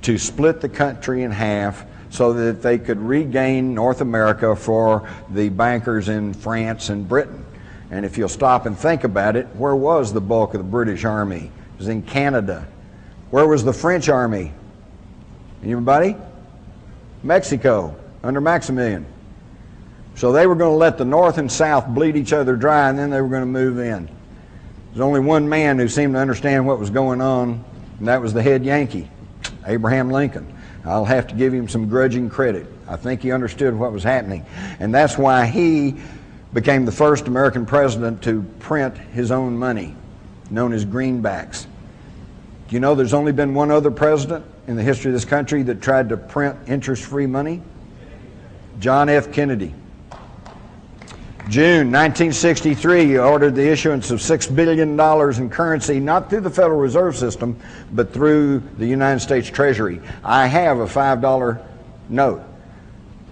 to split the country in half so that they could regain North America for the bankers in France and Britain. And if you'll stop and think about it, where was the bulk of the British Army? It was in Canada. Where was the French army? Anybody? Mexico, under Maximilian. So they were going to let the North and South bleed each other dry, and then they were going to move in. There's only one man who seemed to understand what was going on, and that was the head Yankee, Abraham Lincoln. I'll have to give him some grudging credit. I think he understood what was happening. And that's why he became the first American president to print his own money, known as greenbacks. Do you know there's only been one other president in the history of this country that tried to print interest-free money? John F. Kennedy. June 1963, he ordered the issuance of $6 billion in currency, not through the Federal Reserve System, but through the United States Treasury. I have a $5 note.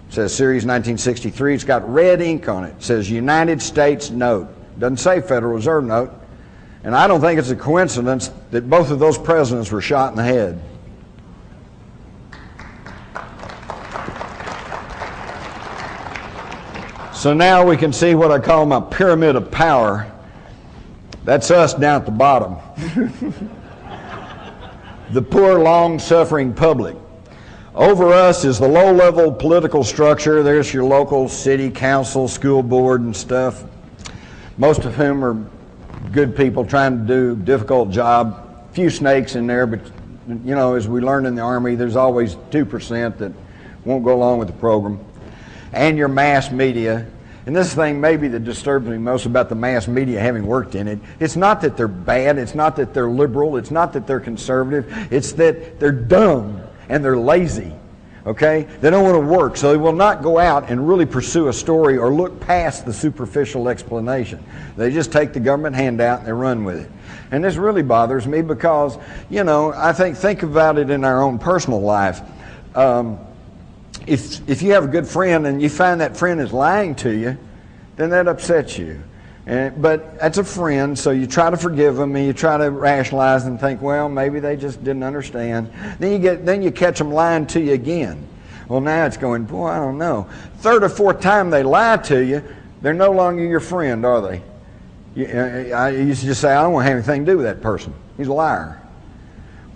It says Series 1963. It's got red ink on it. It says United States note. It doesn't say Federal Reserve note. And I don't think it's a coincidence that both of those presidents were shot in the head. So now we can see what I call my pyramid of power. That's us down at the bottom. The poor, long-suffering public. Over us is the low-level political structure. There's your local city council, school board, and stuff. Most of whom are good people trying to do a difficult job. A few snakes in there, but you know, as we learned in the Army, there's always 2% that won't go along with the program. And your mass media. And this thing maybe that disturbs me most about the mass media, having worked in it, it's not that they're bad, it's not that they're liberal, it's not that they're conservative, it's that they're dumb and they're lazy, okay? They don't want to work, so they will not go out and really pursue a story or look past the superficial explanation. They just take the government handout and they run with it. And this really bothers me because, you know, I think about it in our own personal life. If you have a good friend and you find that friend is lying to you, then that upsets you. But that's a friend, so you try to forgive them and you try to rationalize and think, well, maybe they just didn't understand. Then you catch them lying to you again. Well, now it's going, boy, I don't know. Third or fourth time they lie to you, they're no longer your friend, are they? You used to just say, I don't want to have anything to do with that person. He's a liar.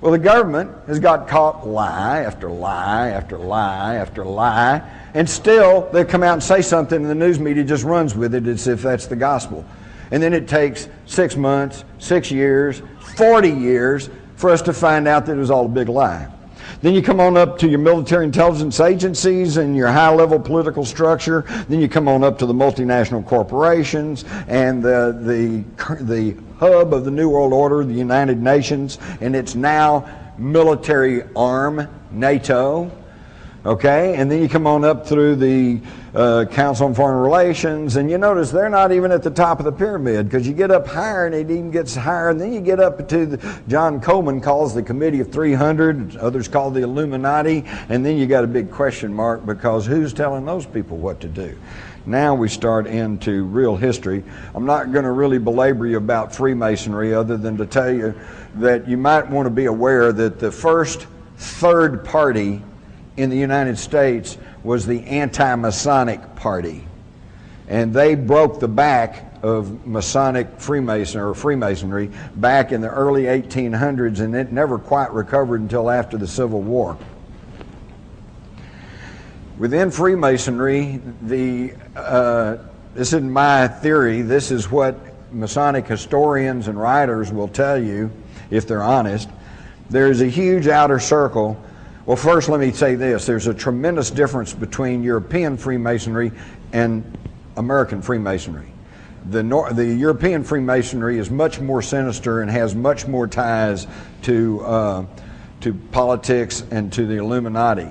Well, the government has got caught lie after lie after lie after lie, and still they come out and say something and the news media just runs with it as if that's the gospel. And then it takes 6 months, 6 years, 40 years for us to find out that it was all a big lie. Then you come on up to your military intelligence agencies and your high-level political structure. Then you come on up to the multinational corporations and the hub of the New World Order, the United Nations, and its now military arm, NATO. Okay, and then you come on up through the Council on Foreign Relations, and you notice they're not even at the top of the pyramid, because you get up higher and it even gets higher, and then you get up to John Coleman calls the Committee of 300, others call the Illuminati, and then you got a big question mark, because who's telling those people what to do? Now we start into real history. I'm not going to really belabor you about Freemasonry, other than to tell you that you might want to be aware that the first third party in the United States was the Anti-Masonic Party. And they broke the back of Masonic Freemasonry back in the early 1800s, and it never quite recovered until after the Civil War. Within Freemasonry, this isn't my theory, this is what Masonic historians and writers will tell you, if they're honest. There's a huge outer circle. Well, first let me say this. There's a tremendous difference between European Freemasonry and American Freemasonry. The European Freemasonry is much more sinister and has much more ties to politics and to the Illuminati.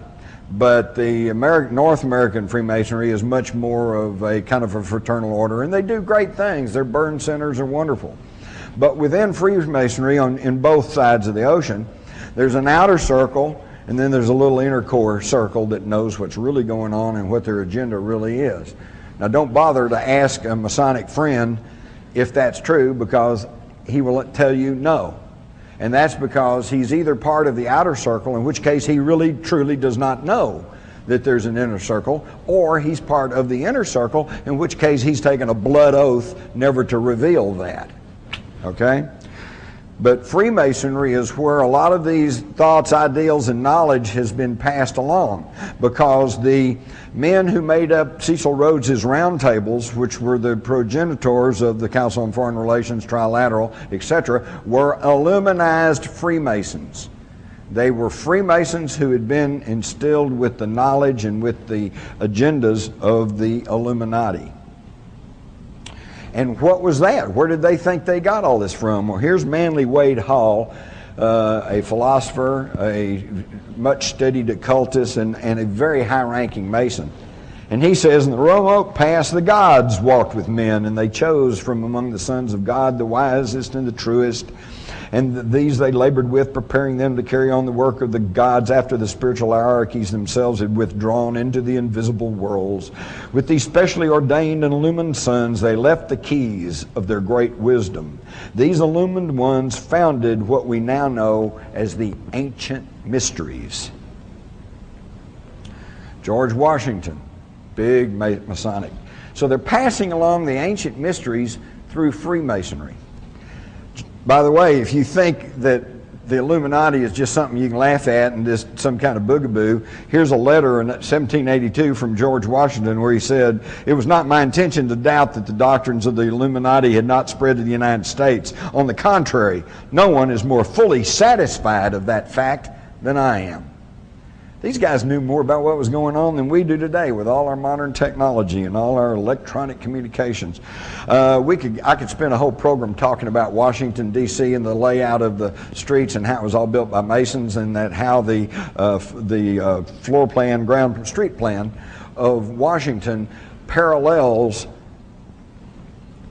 But the North American Freemasonry is much more of a kind of a fraternal order, and they do great things. Their burn centers are wonderful. But within Freemasonry, in both sides of the ocean, there's an outer circle, and then there's a little inner core circle that knows what's really going on and what their agenda really is. Now, don't bother to ask a Masonic friend if that's true, because he will tell you no. And that's because he's either part of the outer circle, in which case he really truly does not know that there's an inner circle, or he's part of the inner circle, in which case he's taken a blood oath never to reveal that. Okay? But Freemasonry is where a lot of these thoughts, ideals, and knowledge has been passed along, because the men who made up Cecil Rhodes's roundtables, which were the progenitors of the Council on Foreign Relations, Trilateral, etc., were Illuminized Freemasons. They were Freemasons who had been instilled with the knowledge and with the agendas of the Illuminati. And what was that? Where did they think they got all this from? Well, here's Manly Wade Hall, a philosopher, a much studied occultist, and a very high-ranking Mason. And he says, in the Roanoke Pass, the gods walked with men, and they chose from among the sons of God the wisest and the truest. And these they labored with, preparing them to carry on the work of the gods after the spiritual hierarchies themselves had withdrawn into the invisible worlds. With these specially ordained and illumined sons, they left the keys of their great wisdom. These illumined ones founded what we now know as the ancient mysteries. George Washington, big Masonic. So they're passing along the ancient mysteries through Freemasonry. By the way, if you think that the Illuminati is just something you can laugh at and just some kind of boogaboo, here's a letter in 1782 from George Washington where he said, "It was not my intention to doubt that the doctrines of the Illuminati had not spread to the United States. On the contrary, no one is more fully satisfied of that fact than I am." These guys knew more about what was going on than we do today with all our modern technology and all our electronic communications. I could spend a whole program talking about Washington, D.C. and the layout of the streets and how it was all built by Masons, and that how the floor plan, street plan of Washington parallels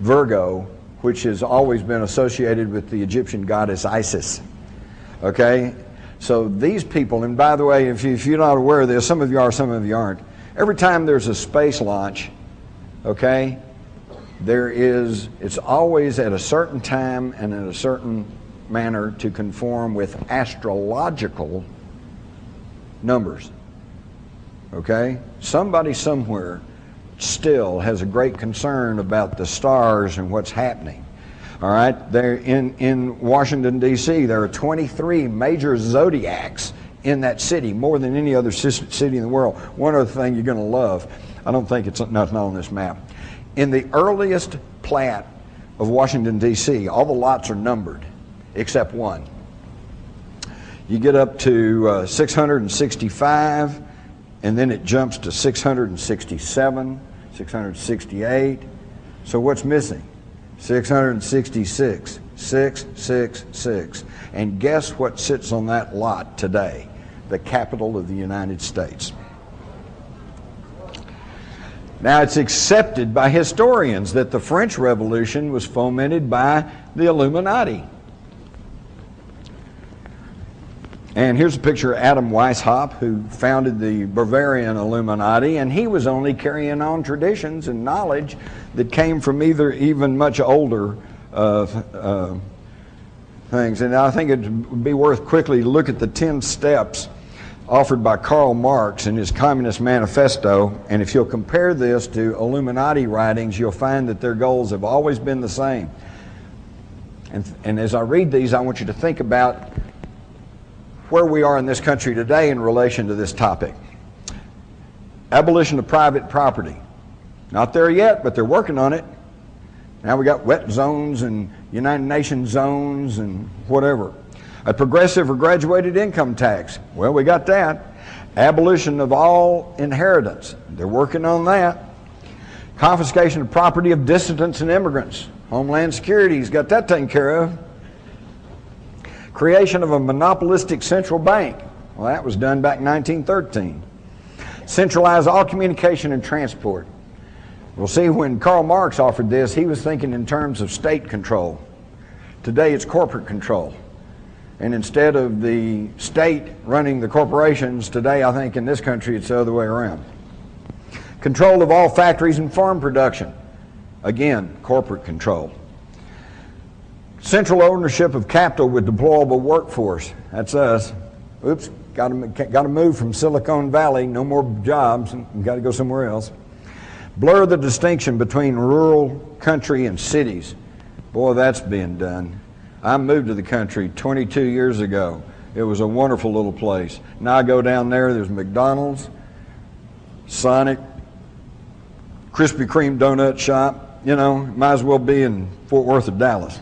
Virgo, which has always been associated with the Egyptian goddess Isis. Okay? So these people, and by the way, if you're not aware of this, some of you are, some of you aren't. Every time there's a space launch, okay, it's always at a certain time and in a certain manner to conform with astrological numbers. Okay? Somebody somewhere still has a great concern about the stars and what's happening. All right, there in Washington, D.C., there are 23 major zodiacs in that city, more than any other city in the world. One other thing you're going to love, I don't think it's not on this map. In the earliest plat of Washington, D.C., all the lots are numbered, except one. You get up to 665, and then it jumps to 667, 668. So what's missing? 666, 666. And guess what sits on that lot today? The capital of the United States. Now, it's accepted by historians that the French Revolution was fomented by the Illuminati. And here's a picture of Adam Weishaupt, who founded the Bavarian Illuminati, and he was only carrying on traditions and knowledge that came from even much older things. And I think it would be worth quickly to look at the 10 steps offered by Karl Marx in his Communist Manifesto. And if you'll compare this to Illuminati writings, you'll find that their goals have always been the same. And as I read these, I want you to think about where we are in this country today in relation to this topic. Abolition of private property. Not there yet, but they're working on it. Now we got wet zones and United Nations zones and whatever. A progressive or graduated income tax. Well, we got that. Abolition of all inheritance. They're working on that. Confiscation of property of dissidents and immigrants. Homeland Security's got that taken care of. Creation of a monopolistic central bank. Well, that was done back in 1913. Centralize all communication and transport. Well, see, when Karl Marx offered this, he was thinking in terms of state control. Today, it's corporate control. And instead of the state running the corporations, today, I think in this country, it's the other way around. Control of all factories and farm production. Again, corporate control. Central ownership of capital with deployable workforce. That's us. Oops, got to move from Silicon Valley. No more jobs. Got to go somewhere else. Blur the distinction between rural, country, and cities. Boy, that's being done. I moved to the country 22 years ago. It was a wonderful little place. Now I go down there, there's McDonald's, Sonic, Krispy Kreme donut shop. You know, might as well be in Fort Worth or Dallas.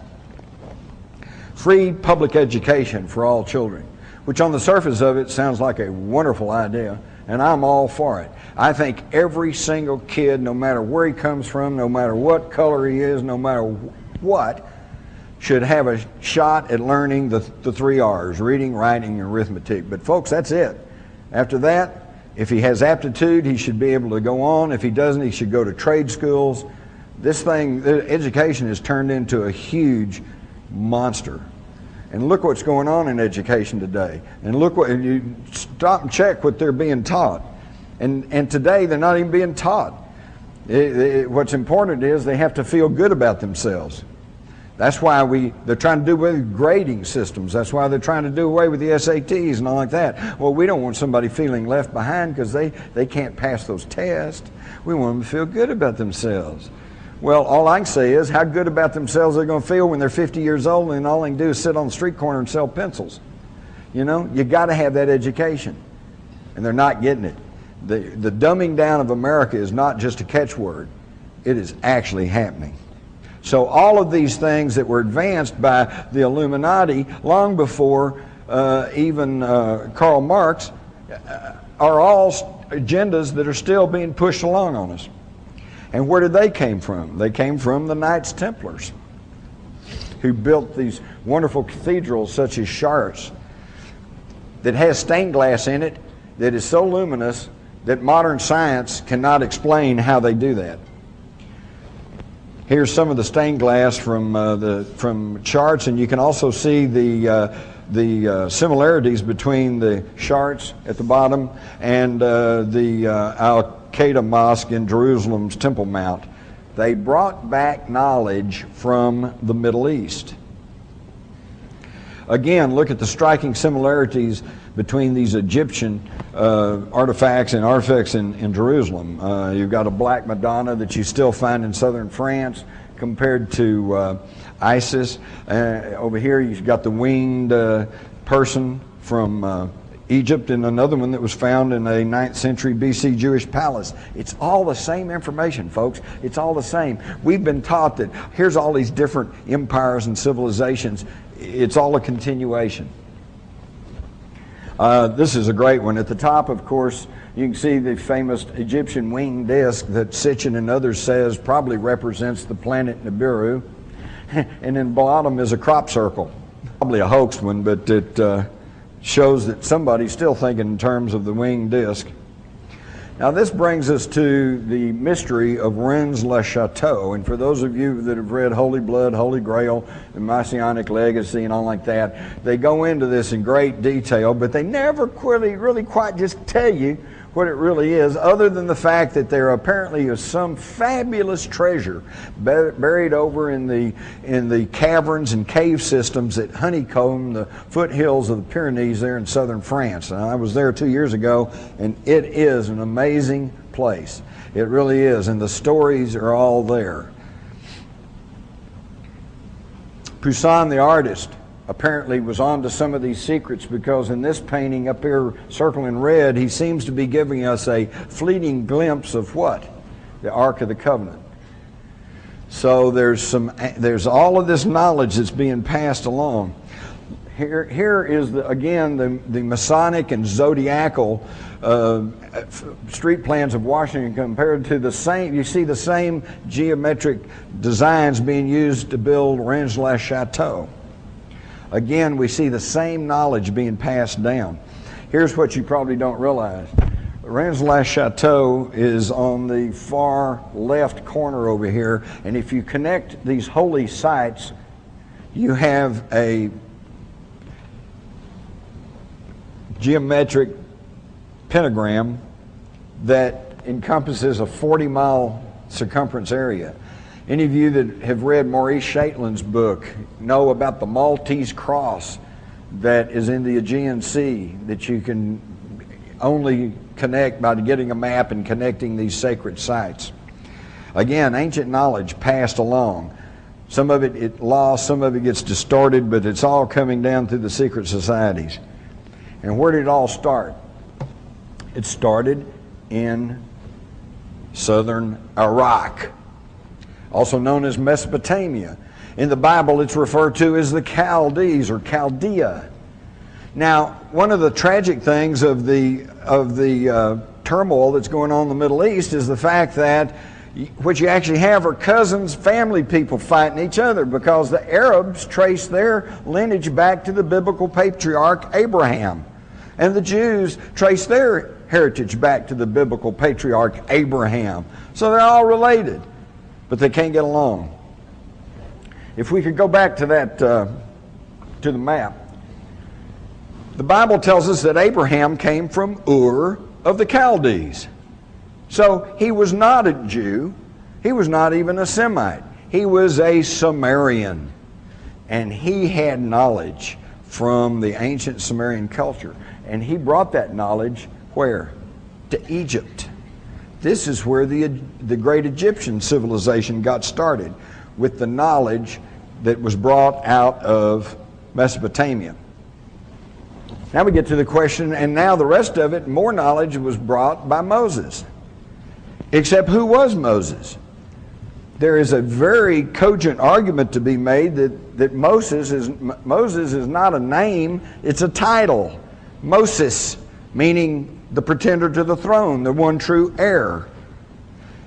Free public education for all children, which on the surface of it sounds like a wonderful idea, and I'm all for it. I think every single kid, no matter where he comes from, no matter what color he is, no matter what, should have a shot at learning the 3 R's, reading, writing, and arithmetic. But folks, that's it. After that, if he has aptitude, he should be able to go on. If he doesn't, he should go to trade schools. This thing, education has turned into a huge monster. And look what's going on in education today. And look what, you stop and check what they're being taught. And today, they're not even being taught. What's important is they have to feel good about themselves. That's why they're trying to do away with grading systems. That's why they're trying to do away with the SATs and all like that. Well, we don't want somebody feeling left behind because they can't pass those tests. We want them to feel good about themselves. Well, all I can say is how good about themselves they're going to feel when they're 50 years old and all they can do is sit on the street corner and sell pencils. You know, you got to have that education. And they're not getting it. The dumbing down of America is not just a catchword. It is actually happening. So all of these things that were advanced by the Illuminati long before even Karl Marx are all agendas that are still being pushed along on us. And where did they came from? They came from the Knights Templars, who built these wonderful cathedrals such as Chartres that has stained glass in it that is so luminous that modern science cannot explain how they do that. Here's some of the stained glass from Chartres, and you can also see the similarities between the Chartres at the bottom and the Al-Qaeda Mosque in Jerusalem's Temple Mount. They brought back knowledge from the Middle East. Again, look at the striking similarities between these Egyptian artifacts and artifacts in Jerusalem. You've got a black Madonna that you still find in southern France compared to Isis. Over here you've got the winged person from Egypt and another one that was found in a 9th century BC Jewish palace. It's all the same information, folks. It's all the same. We've been taught that here's all these different empires and civilizations. It's all a continuation. This is a great one. At the top, of course, you can see the famous Egyptian winged disc that Sitchin and others says probably represents the planet Nibiru. And in the bottom is a crop circle. Probably a hoaxed one, but it shows that somebody's still thinking in terms of the winged disc. Now this brings us to the mystery of Rennes-le-Château, and for those of you that have read Holy Blood, Holy Grail, the Messianic Legacy and all like that, they go into this in great detail, but they never really quite just tell you what it really is, other than the fact that there apparently is some fabulous treasure buried over in the caverns and cave systems that honeycomb the foothills of the Pyrenees there in southern France. And I was there 2 years ago, and it is an amazing place. It really is, and the stories are all there. Poussin, the artist, apparently was onto some of these secrets, because in this painting up here circled in red, he seems to be giving us a fleeting glimpse of what? The Ark of the Covenant. So there's all of this knowledge that's being passed along. Here is again the Masonic and zodiacal street plans of Washington compared to the same. You see the same geometric designs being used to build Rennes-le-Château. Again, we see the same knowledge being passed down. Here's what you probably don't realize. Rennes-le-Château is on the far left corner over here, and if you connect these holy sites, you have a geometric pentagram that encompasses a 40-mile circumference area. Any of you that have read Maurice Shaitlin's book know about the Maltese cross that is in the Aegean Sea that you can only connect by getting a map and connecting these sacred sites. Again, ancient knowledge passed along. Some of it lost, some of it gets distorted, but it's all coming down through the secret societies. And where did it all start? It started in southern Iraq, also known as Mesopotamia. In the Bible, it's referred to as the Chaldees or Chaldea. Now, one of the tragic things of the turmoil that's going on in the Middle East is the fact that what you actually have are cousins, family people fighting each other, because the Arabs trace their lineage back to the biblical patriarch Abraham, and the Jews trace their heritage back to the biblical patriarch Abraham. So they're all related, but they can't get along. If we could go back to that, to the map, the Bible tells us that Abraham came from Ur of the Chaldees. So he was not a Jew. He was not even a Semite. He was a Sumerian. And he had knowledge from the ancient Sumerian culture. And he brought that knowledge where? To Egypt. This is where the great Egyptian civilization got started, with the knowledge that was brought out of Mesopotamia. Now we get to the question, and now the rest of it, more knowledge was brought by Moses. Except who was Moses? There is a very cogent argument to be made that Moses is not a name, it's a title. Moses, meaning the pretender to the throne, the one true heir.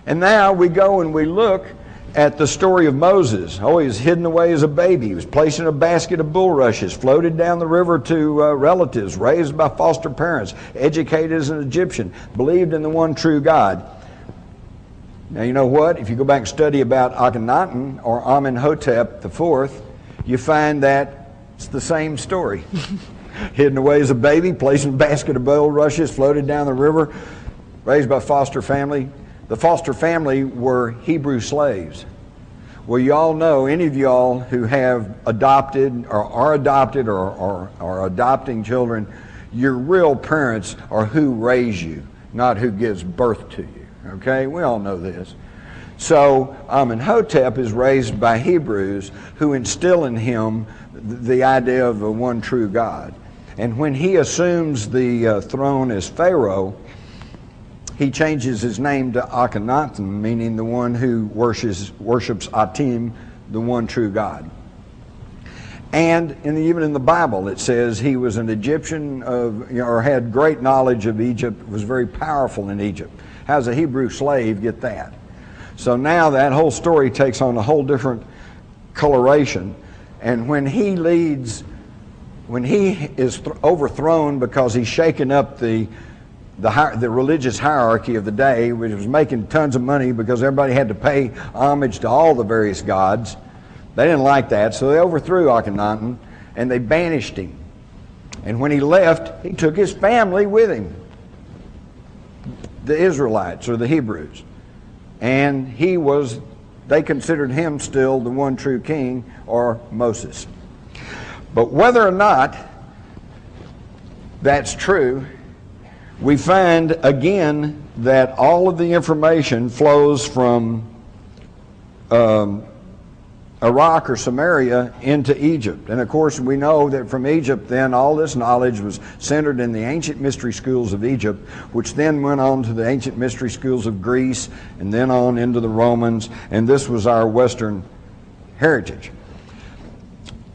And now we go and we look at the story of Moses. Oh, he was hidden away as a baby. He was placed in a basket of bulrushes, floated down the river to relatives, raised by foster parents, educated as an Egyptian, believed in the one true God. Now, you know what? If you go back and study about Akhenaten or Amenhotep IV, you find that it's the same story. Hidden away as a baby, placed in a basket of bulrushes, floated down the river, raised by foster family. The foster family were Hebrew slaves. Well, y'all know, any of y'all who have adopted or are adopted or are adopting children, your real parents are who raise you, not who gives birth to you. Okay, we all know this. So Amenhotep is raised by Hebrews who instill in him the idea of a one true God. And when he assumes the throne as Pharaoh, he changes his name to Akhenaten, meaning the one who worships Atum, the one true God. And even in the Bible, it says he was an Egyptian or had great knowledge of Egypt, was very powerful in Egypt. How does a Hebrew slave get that? So now that whole story takes on a whole different coloration. And when he is overthrown because he's shaken up the religious hierarchy of the day, which was making tons of money because everybody had to pay homage to all the various gods. They didn't like that, so they overthrew Akhenaten and they banished him. And when he left, he took his family with him, the Israelites or the Hebrews. And they considered him still the one true king, or Moses. But whether or not that's true, we find again that all of the information flows from Iraq or Samaria into Egypt. And of course we know that from Egypt then all this knowledge was centered in the ancient mystery schools of Egypt, which then went on to the ancient mystery schools of Greece and then on into the Romans, and this was our Western heritage.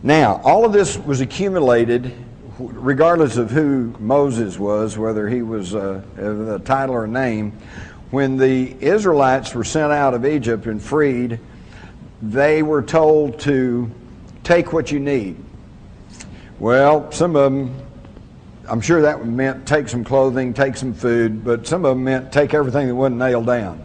Now, all of this was accumulated regardless of who Moses was, whether he was a title or a name. When the Israelites were sent out of Egypt and freed, they were told to take what you need. Well, some of them, I'm sure that meant take some clothing, take some food, but some of them meant take everything that wasn't nailed down.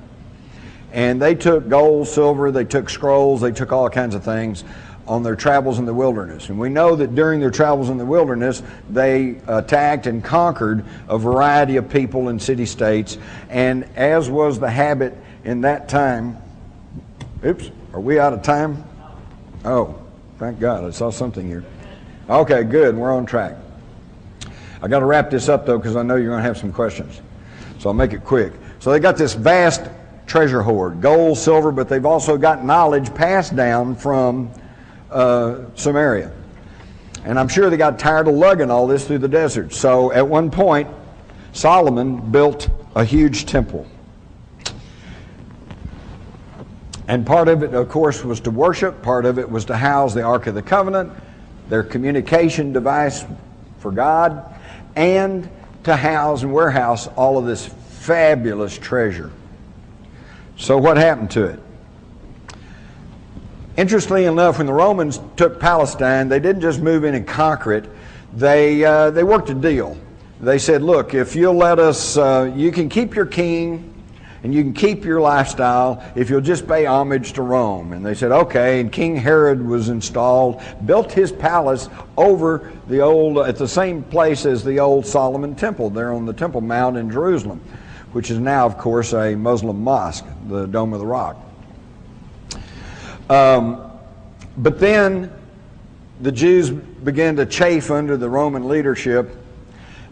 And they took gold, silver, they took scrolls, they took all kinds of things on their travels in the wilderness. And we know that during their travels in the wilderness, they attacked and conquered a variety of people and city-states. And as was the habit in that time, oops, are we out of time? Oh, thank God, I saw something here. Okay, good, we're on track. I got to wrap this up though, because I know you're going to have some questions. So I'll make it quick. So they got this vast treasure hoard, gold, silver, but they've also got knowledge passed down from Samaria. And I'm sure they got tired of lugging all this through the desert. So at one point, Solomon built a huge temple. And part of it, of course, was to worship. Part of it was to house the Ark of the Covenant, their communication device for God, and to house and warehouse all of this fabulous treasure. So what happened to it? Interestingly enough, when the Romans took Palestine, they didn't just move in and conquer it. They worked a deal. They said, look, if you'll let us, you can keep your king and you can keep your lifestyle if you'll just pay homage to Rome. And they said, okay. And King Herod was installed, built his palace over the old, at the same place as the old Solomon Temple there on the Temple Mount in Jerusalem, which is now, of course, a Muslim mosque, the Dome of the Rock. But then the Jews began to chafe under the Roman leadership,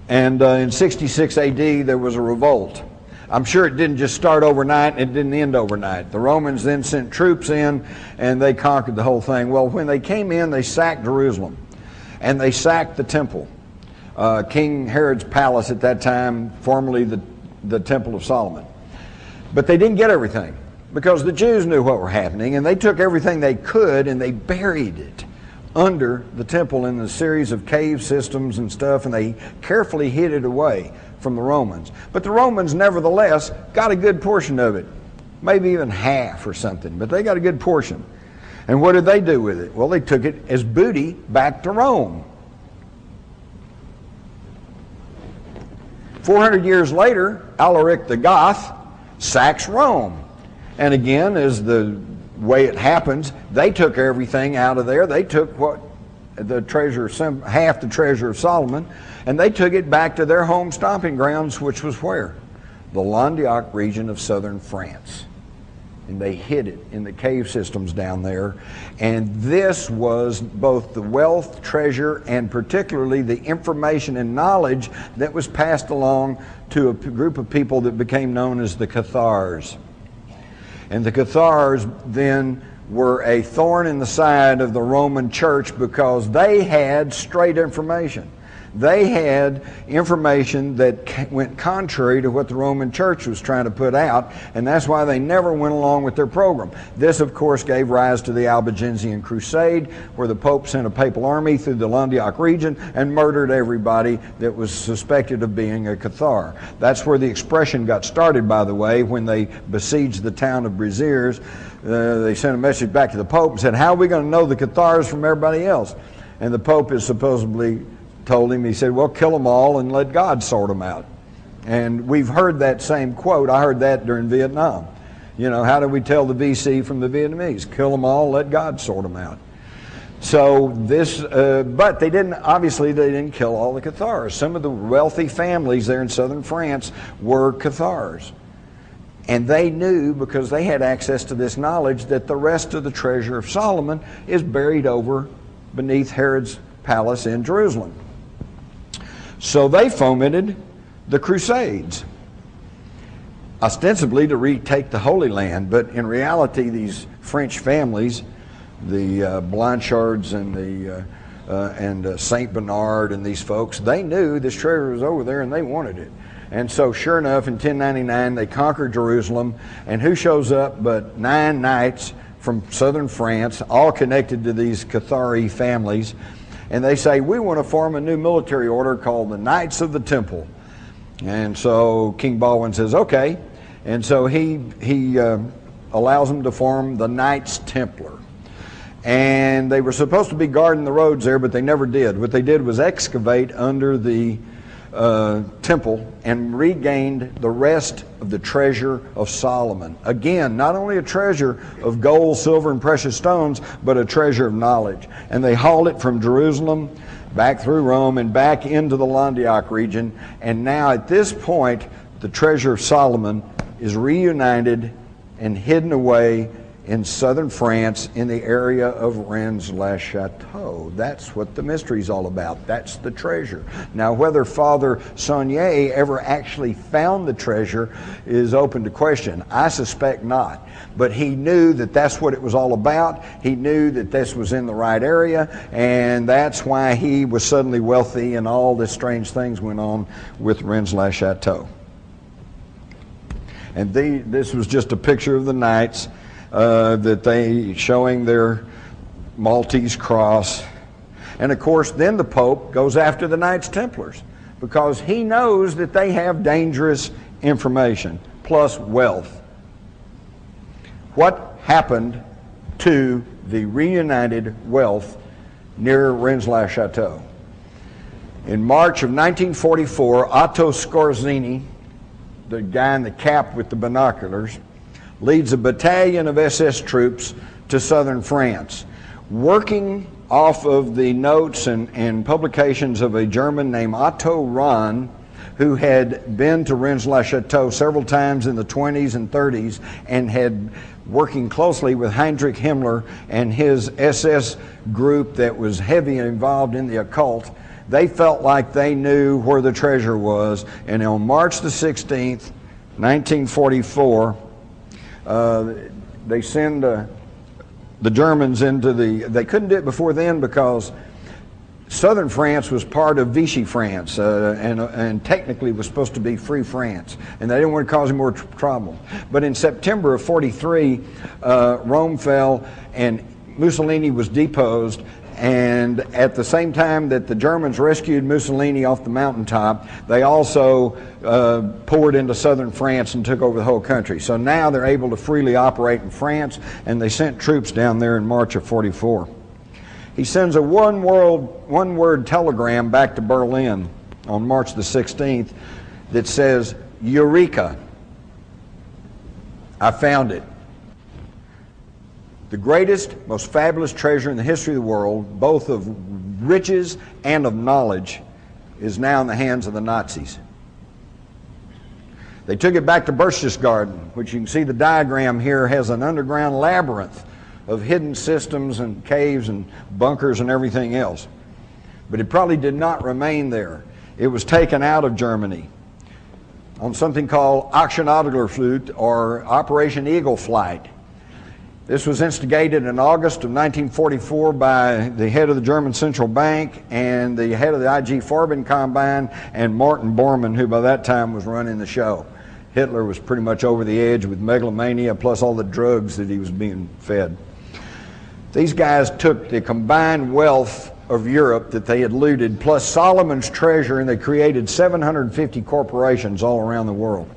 and in 66 AD there was a revolt. I'm sure it didn't just start overnight and it didn't end overnight. The Romans then sent troops in and they conquered the whole thing. Well, when they came in, they sacked Jerusalem and they sacked the temple. King Herod's palace at that time, formerly the Temple of Solomon. But they didn't get everything, because the Jews knew what were happening, and they took everything they could and they buried it under the temple in a series of cave systems and stuff, and they carefully hid it away from the Romans. But the Romans nevertheless got a good portion of it, maybe even half or something, but they got a good portion. And what did they do with it? Well, they took it as booty back to Rome. 400 years later, Alaric the Goth sacks Rome. And again, as the way it happens, they took everything out of there. They took what the treasure, half the treasure of Solomon, and they took it back to their home stomping grounds, which was where? The Languedoc region of southern France. And they hid it in the cave systems down there. And this was both the wealth, treasure, and particularly the information and knowledge that was passed along to a group of people that became known as the Cathars. And the Cathars then were a thorn in the side of the Roman church because they had straight information. They had information that went contrary to what the Roman church was trying to put out, and that's why they never went along with their program. This, of course, gave rise to the Albigensian Crusade, where the Pope sent a papal army through the Languedoc region and murdered everybody that was suspected of being a Cathar. That's where the expression got started, by the way, when they besieged the town of Béziers. They sent a message back to the Pope and said, how are we going to know the Cathars from everybody else? And the Pope is supposedly told him, he said, well, kill them all and let God sort them out. And we've heard that same quote. I heard that during Vietnam. You know, how do we tell the VC from the Vietnamese? Kill them all, let God sort them out. So this, but they didn't, obviously they didn't kill all the Cathars. Some of the wealthy families there in southern France were Cathars. And they knew, because they had access to this knowledge, that the rest of the treasure of Solomon is buried over beneath Herod's palace in Jerusalem. So they fomented the Crusades, ostensibly to retake the Holy Land, but in reality these French families, the Blanchards and Saint Bernard and these folks, they knew this treasure was over there and they wanted it. And so sure enough, in 1099 they conquered Jerusalem, and who shows up but 9 knights from southern France, all connected to these Cathari families. And they say, we want to form a new military order called the Knights of the Temple. And so King Baldwin says, okay. And so he allows them to form the Knights Templar. And they were supposed to be guarding the roads there, but they never did. What they did was excavate under the temple and regained the rest of the treasure of Solomon. Again, not only a treasure of gold, silver, and precious stones, but a treasure of knowledge. And they hauled it from Jerusalem back through Rome and back into the Languedoc region. And now at this point, the treasure of Solomon is reunited and hidden away in southern France in the area of Rennes-le-Château. That's what the mystery's all about. That's the treasure. Now, whether Father Saunier ever actually found the treasure is open to question. I suspect not. But he knew that that's what it was all about. He knew that this was in the right area, and that's why he was suddenly wealthy and all this strange things went on with Rennes-le-Château. And this was just a picture of the knights that they showing their Maltese cross. And of course, then the Pope goes after the Knights Templars because he knows that they have dangerous information plus wealth. What happened to the reunited wealth near Rennes-le-Château? In March of 1944, Otto Skorzeny, the guy in the cap with the binoculars, leads a battalion of SS troops to southern France, working off of the notes and publications of a German named Otto Rahn, who had been to Rennes-le-Château several times in the 20s and 30s and had working closely with Heinrich Himmler and his SS group that was heavily involved in the occult. They felt like they knew where the treasure was, and on March the 16th, 1944, they send the Germans into they couldn't do it before then because southern France was part of Vichy France and technically was supposed to be free France, and they didn't want to cause any more trouble. But in September of 43, Rome fell and Mussolini was deposed, and at the same time that the Germans rescued Mussolini off the mountaintop, they also poured into southern France and took over the whole country. So now they're able to freely operate in France, and they sent troops down there in March of 44. He sends a one-word telegram back to Berlin on March the 16th that says, "Eureka, I found it. The greatest, most fabulous treasure in the history of the world, both of riches and of knowledge, is now in the hands of the Nazis." They took it back to Berchtesgaden, which you can see the diagram here has an underground labyrinth of hidden systems and caves and bunkers and everything else. But it probably did not remain there. It was taken out of Germany on something called Aktion Adlerflut, or Operation Eagle Flight. This was instigated in August of 1944 by the head of the German Central Bank and the head of the IG Farben Combine and Martin Bormann, who by that time was running the show. Hitler was pretty much over the edge with megalomania plus all the drugs that he was being fed. These guys took the combined wealth of Europe that they had looted plus Solomon's treasure, and they created 750 corporations all around the world.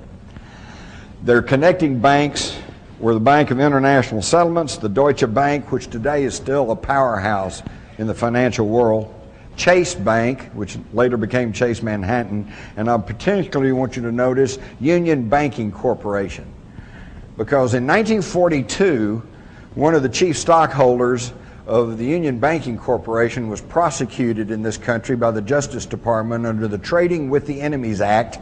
Their connecting banks were the Bank of International Settlements, the Deutsche Bank, which today is still a powerhouse in the financial world, Chase Bank, which later became Chase Manhattan, and I particularly want you to notice Union Banking Corporation. Because in 1942, one of the chief stockholders of the Union Banking Corporation was prosecuted in this country by the Justice Department under the Trading with the Enemies Act,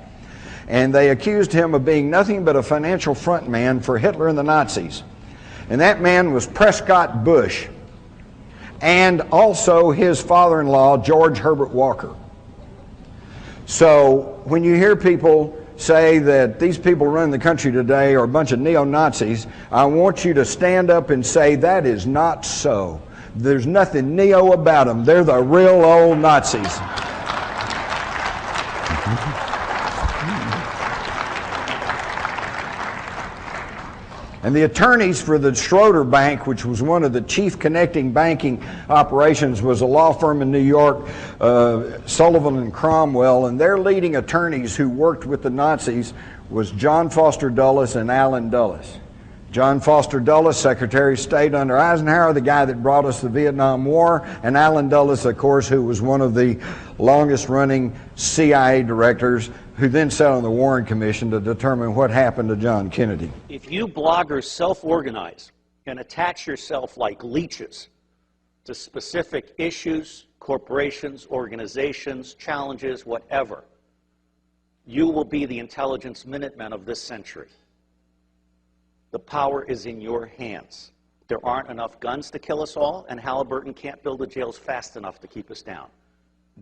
and they accused him of being nothing but a financial front man for Hitler and the Nazis. And that man was Prescott Bush, and also his father-in-law, George Herbert Walker. So when you hear people say that these people running the country today are a bunch of neo-Nazis, I want you to stand up and say that is not so. There's nothing neo about them. They're the real old Nazis. And the attorneys for the Schroeder Bank, which was one of the chief connecting banking operations, was a law firm in New York, Sullivan and Cromwell, and their leading attorneys who worked with the Nazis was John Foster Dulles and Allen Dulles. John Foster Dulles, Secretary of State under Eisenhower, the guy that brought us the Vietnam War, and Allen Dulles, of course, who was one of the longest-running CIA directors, who then sat on the Warren Commission to determine what happened to John Kennedy. If you bloggers self-organize and attach yourself like leeches to specific issues, corporations, organizations, challenges, whatever, you will be the intelligence Minutemen of this century. The power is in your hands. There aren't enough guns to kill us all, and Halliburton can't build the jails fast enough to keep us down.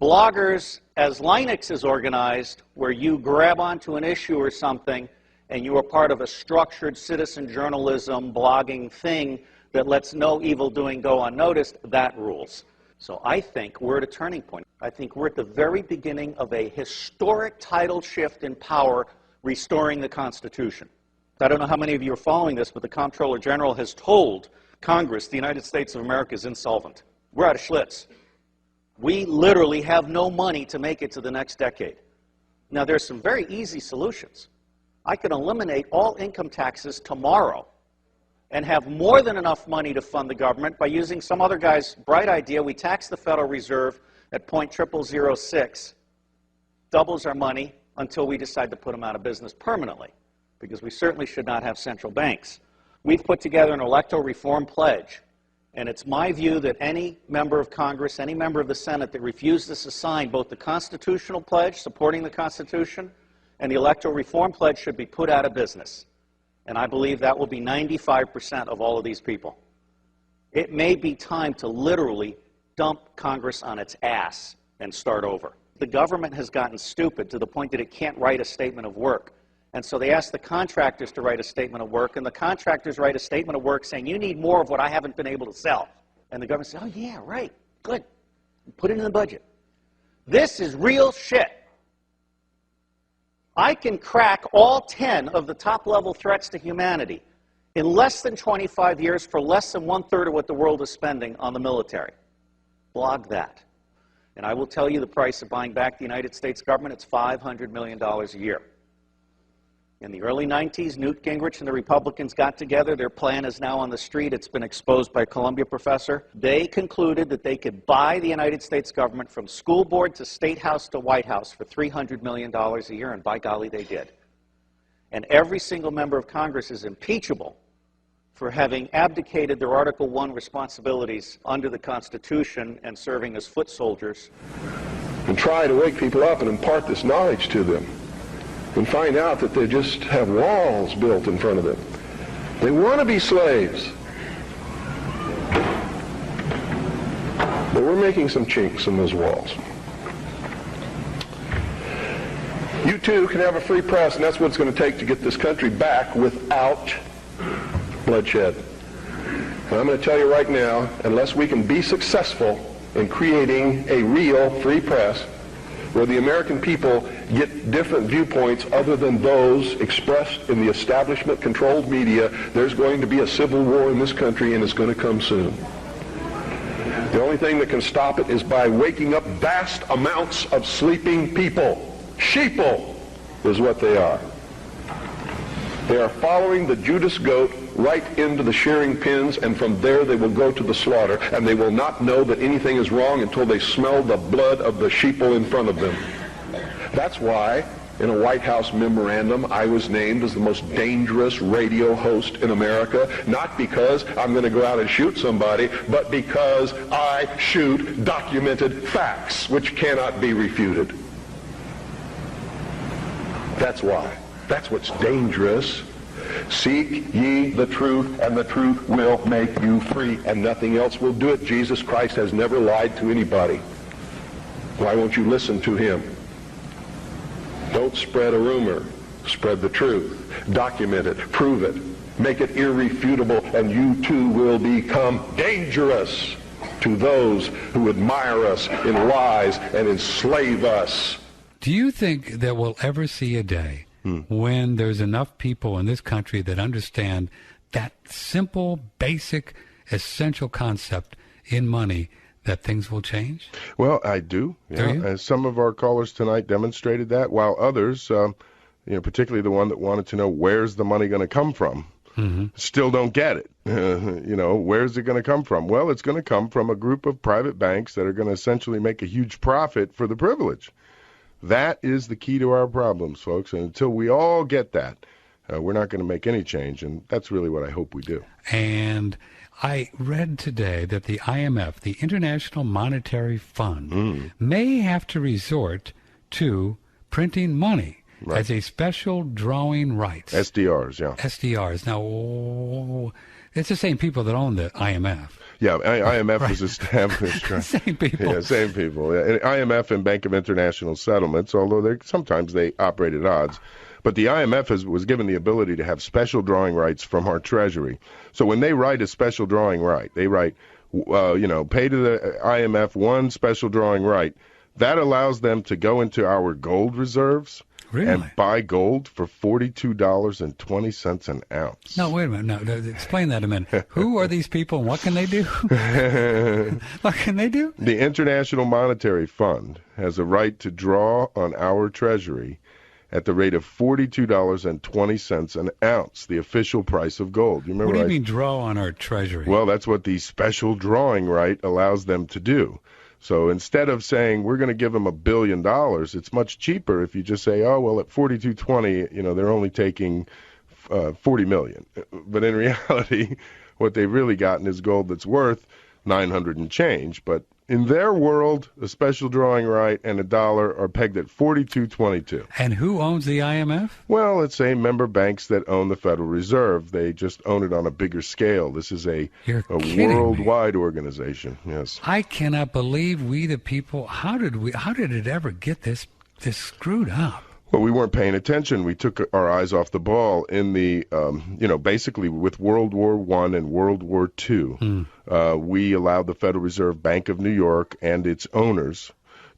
Bloggers, as Linux is organized, where you grab onto an issue or something and you are part of a structured citizen journalism blogging thing that lets no evil doing go unnoticed, that rules. So I think we're at a turning point. I think we're at the very beginning of a historic tidal shift in power, restoring the Constitution. I don't know how many of you are following this, but the Comptroller General has told Congress the United States of America is insolvent. We're out of Schlitz. We literally have no money to make it to the next decade. Now, there's some very easy solutions. I can eliminate all income taxes tomorrow and have more than enough money to fund the government by using some other guy's bright idea. We tax the Federal Reserve at 0.0006, doubles our money until we decide to put them out of business permanently, because we certainly should not have central banks. We've put together an electoral reform pledge, and it's my view that any member of Congress, any member of the Senate that refuses to sign both the constitutional pledge supporting the Constitution and the electoral reform pledge should be put out of business. And I believe that will be 95% of all of these people. It may be time to literally dump Congress on its ass and start over. The government has gotten stupid to the point that it can't write a statement of work. And so they ask the contractors to write a statement of work, and the contractors write a statement of work saying, you need more of what I haven't been able to sell. And the government says, oh yeah, right, good. Put it in the budget. This is real shit. I can crack all 10 of the top-level threats to humanity in less than 25 years for less than 1/3 of what the world is spending on the military. Blog that. And I will tell you the price of buying back the United States government, it's $500 million a year. In the early 90s, Newt Gingrich and the Republicans got together. Their plan is now on the street. It's been exposed by a Columbia professor. They concluded that they could buy the United States government from school board to State House to White House for $300 million a year, and by golly, they did. And every single member of Congress is impeachable for having abdicated their Article I responsibilities under the Constitution and serving as foot soldiers. And try to wake people up and impart this knowledge to them, and find out that they just have walls built in front of them. They want to be slaves. But we're making some chinks in those walls. You too can have a free press, and that's what it's going to take to get this country back without bloodshed. And I'm going to tell you right now, unless we can be successful in creating a real free press, where the American people get different viewpoints other than those expressed in the establishment-controlled media, there's going to be a civil war in this country, and it's going to come soon. The only thing that can stop it is by waking up vast amounts of sleeping people. Sheeple is what they are. They are following the Judas goat right into the shearing pins, and from there they will go to the slaughter, and they will not know that anything is wrong until they smell the blood of the sheeple in front of them. That's why in a White House memorandum I was named as the most dangerous radio host in America, not because I'm going to go out and shoot somebody, but because I shoot documented facts which cannot be refuted. That's why. That's what's dangerous. Seek ye the truth, and the truth will make you free, and nothing else will do it. Jesus Christ has never lied to anybody. Why won't you listen to him? Don't spread a rumor. Spread the truth. Document it. Prove it. Make it irrefutable, and you too will become dangerous to those who admire us in lies and enslave us. Do you think that we'll ever see a day when there's enough people in this country that understand that simple, basic, essential concept in money that things will change? Well, I do. Do you? And some of our callers tonight demonstrated that, while others, particularly the one that wanted to know where's the money going to come from, still don't get it. Where's it going to come from? Well, it's going to come from a group of private banks that are going to essentially make a huge profit for the privilege. That is the key to our problems, folks. And until we all get that, we're not going to make any change. And that's really what I hope we do. And I read today that the IMF, the International Monetary Fund, may have to resort to printing money as a special drawing rights. SDRs, yeah. SDRs. Now, It's the same people that own the IMF. Yeah, IMF was established. Right? Same people. Yeah, same people. Yeah. And IMF and Bank of International Settlements, although sometimes they operate at odds. But the IMF was given the ability to have special drawing rights from our Treasury. So when they write a special drawing right, they write, pay to the IMF one special drawing right. That allows them to go into our gold reserves and buy gold for $42.20 an ounce. No, wait a minute. No, explain that a minute. Who are these people and what can they do? What can they do? The International Monetary Fund has a right to draw on our Treasury at the rate of $42.20 an ounce, the official price of gold. You remember? What do you mean draw on our Treasury? Well, that's what the special drawing right allows them to do. So instead of saying we're going to give them $1 billion, it's much cheaper if you just say, oh, well, at $42.20, they're only taking $40 million. But in reality, what they've really gotten is gold that's worth $900 and change. But in their world, a special drawing right and $1 are pegged at $42.22. And who owns the IMF? Well, it's a member banks that own the Federal Reserve. They just own it on a bigger scale. This is a worldwide organization. Yes. I cannot believe we the people. How did it ever get this screwed up? Well, we weren't paying attention. We took our eyes off the ball in the, basically with World War I and World War II. We allowed the Federal Reserve Bank of New York and its owners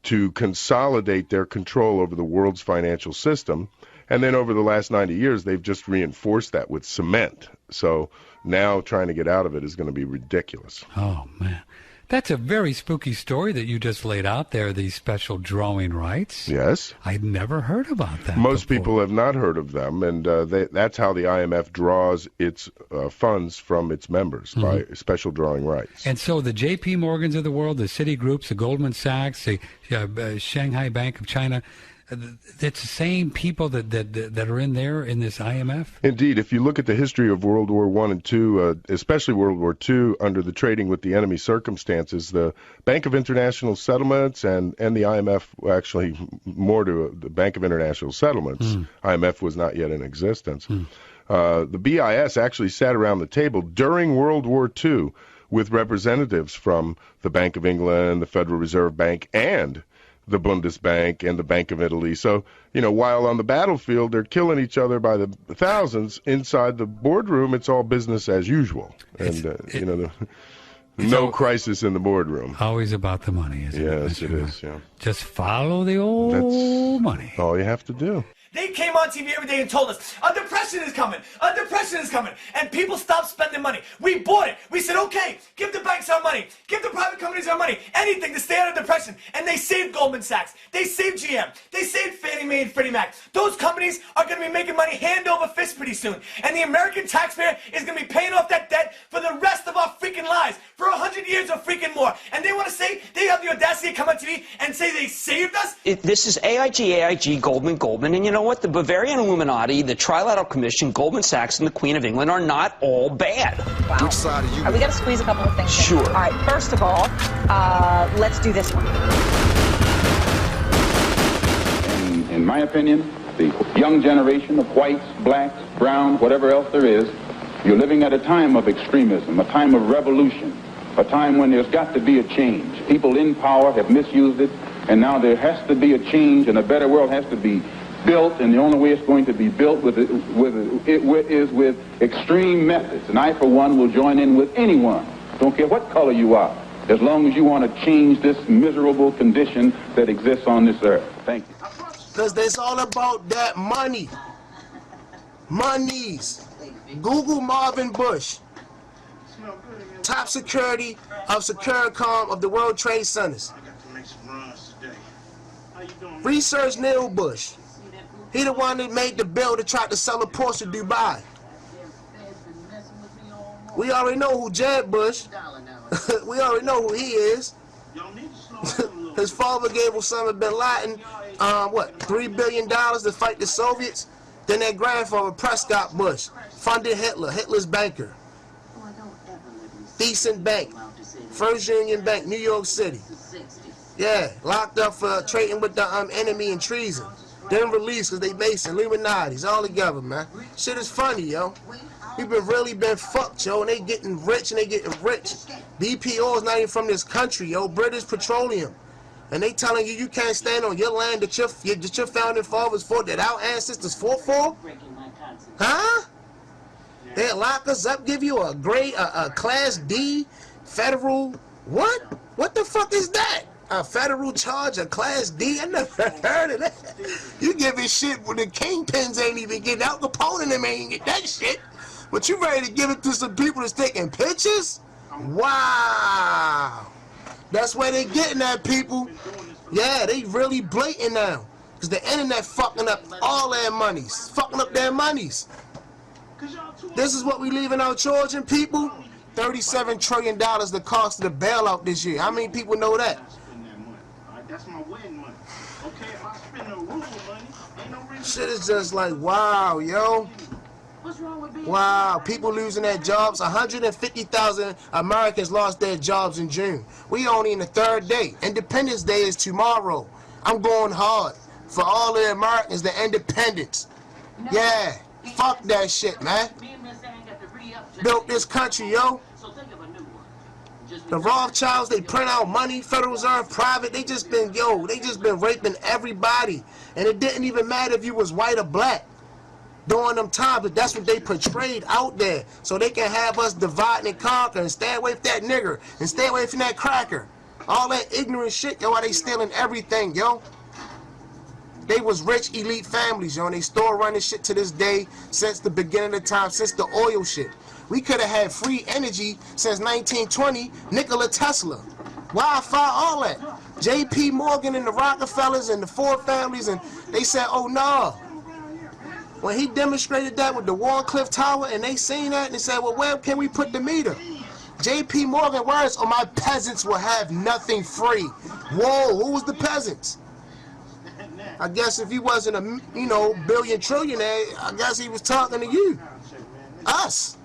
to consolidate their control over the world's financial system. And then over the last 90 years, they've just reinforced that with cement. So now trying to get out of it is going to be ridiculous. Oh, man. That's a very spooky story that you just laid out there, these special drawing rights. Yes. I'd never heard about that Most before. people have not heard of them, and that's how the IMF draws its funds from its members, by special drawing rights. And so the J.P. Morgans of the world, the Citigroups, the Goldman Sachs, the Shanghai Bank of China, it's the same people that are in there in this IMF? Indeed. If you look at the history of World War I and II, especially World War II, under the trading with the enemy circumstances, the Bank of International Settlements and the IMF, actually more to the Bank of International Settlements, IMF was not yet in existence. The BIS actually sat around the table during World War II with representatives from the Bank of England, the Federal Reserve Bank, and the Bundesbank and the Bank of Italy. So, while on the battlefield they're killing each other by the thousands, inside the boardroom it's all business as usual. And, no crisis in the boardroom. Always about the money, isn't it? Yes, it is, yeah. Just follow the old money. All you have to do. They came on TV every day and told us, a depression is coming, a depression is coming, and people stopped spending money. We bought it. We said, okay, give the banks our money, give the private companies our money, anything to stay out of depression. And they saved Goldman Sachs, they saved GM, they saved Fannie Mae and Freddie Mac. Those companies are going to be making money hand over fist pretty soon. And the American taxpayer is going to be paying off that debt for the rest of our freaking lives, for 100 years or freaking more. And they want to say, they have the audacity to come on TV and say they saved us? This is AIG, Goldman, and you know what? The Bavarian Illuminati, the Trilateral Commission, Goldman Sachs, and the Queen of England are not all bad. Wow. Which side are you? Are we going to squeeze a couple of things Sure. in? All right, first of all, let's do this one. In my opinion, the young generation of whites, blacks, browns, whatever else there is, you're living at a time of extremism, a time of revolution, a time when there's got to be a change. People in power have misused it, and now there has to be a change, and a better world has to be built, and the only way it's going to be built is with extreme methods. And I, for one, will join in with anyone, don't care what color you are, as long as you want to change this miserable condition that exists on this earth. Thank you. Because it's all about that money. Monies. Google Marvin Bush, top security of Securicom of the World Trade Centers. Research Neil Bush. He the one that made the bill to try to sell a Porsche to Dubai. We already know who Jeb Bush. We already know who he is. His father gave Osama bin Laden, $3 billion to fight the Soviets. Then their grandfather, Prescott Bush, funded Hitler, Hitler's banker. Decent Bank, First Union Bank, New York City. Yeah, locked up for trading with the enemy and treason. Then released because they Mason, Illuminati's, all together, man. Shit is funny, yo. People really been fucked, yo, and they getting rich and they getting rich. BPO is not even from this country, yo. British Petroleum. And they telling you you can't stand on your land that your founding fathers fought, that our ancestors fought for? Huh? They'll lock us up, give you a grade, a class D federal, what? What the fuck is that? A federal charge, a class D? I never heard of that. You giving shit when the kingpins ain't even getting out. Capone and them ain't get that shit. But you ready to give it to some people that's taking pictures? Wow. That's where they getting at, people. Yeah, they really blatant now. Because the internet fucking up all their monies. Fucking up their monies. This is what we leaving our children, people. $37 trillion the cost of the bailout this year. How many people know that? That's my wedding money. Okay, if I spend no Ruble money, ain't no reason. Shit is just like, wow, yo. Wow, people losing their jobs. 150,000 Americans lost their jobs in June. We only in the third day. Independence Day is tomorrow. I'm going hard for all the Americans, the independence. Yeah, fuck that shit, man. Built this country, yo. The Rothschilds, they print out money, Federal Reserve, private, they just been raping everybody. And it didn't even matter if you was white or black during them times, but that's what they portrayed out there. So they can have us divide and conquer and stay away from that nigger and stay away from that cracker. All that ignorant shit, yo, why they stealing everything, yo. They was rich elite families, yo, and they still running shit to this day since the beginning of time, since the oil shit. We could have had free energy since 1920, Nikola Tesla. Wi-Fi, all that. J.P. Morgan and the Rockefellers and the Ford families, and they said, oh, no. When he demonstrated that with the Warcliffe Tower, and they seen that, and they said, well, where can we put the meter? J.P. Morgan words, oh, my peasants will have nothing free. Whoa, who was the peasants? I guess if he wasn't a, billion trillionaire, I guess he was talking to you. Us.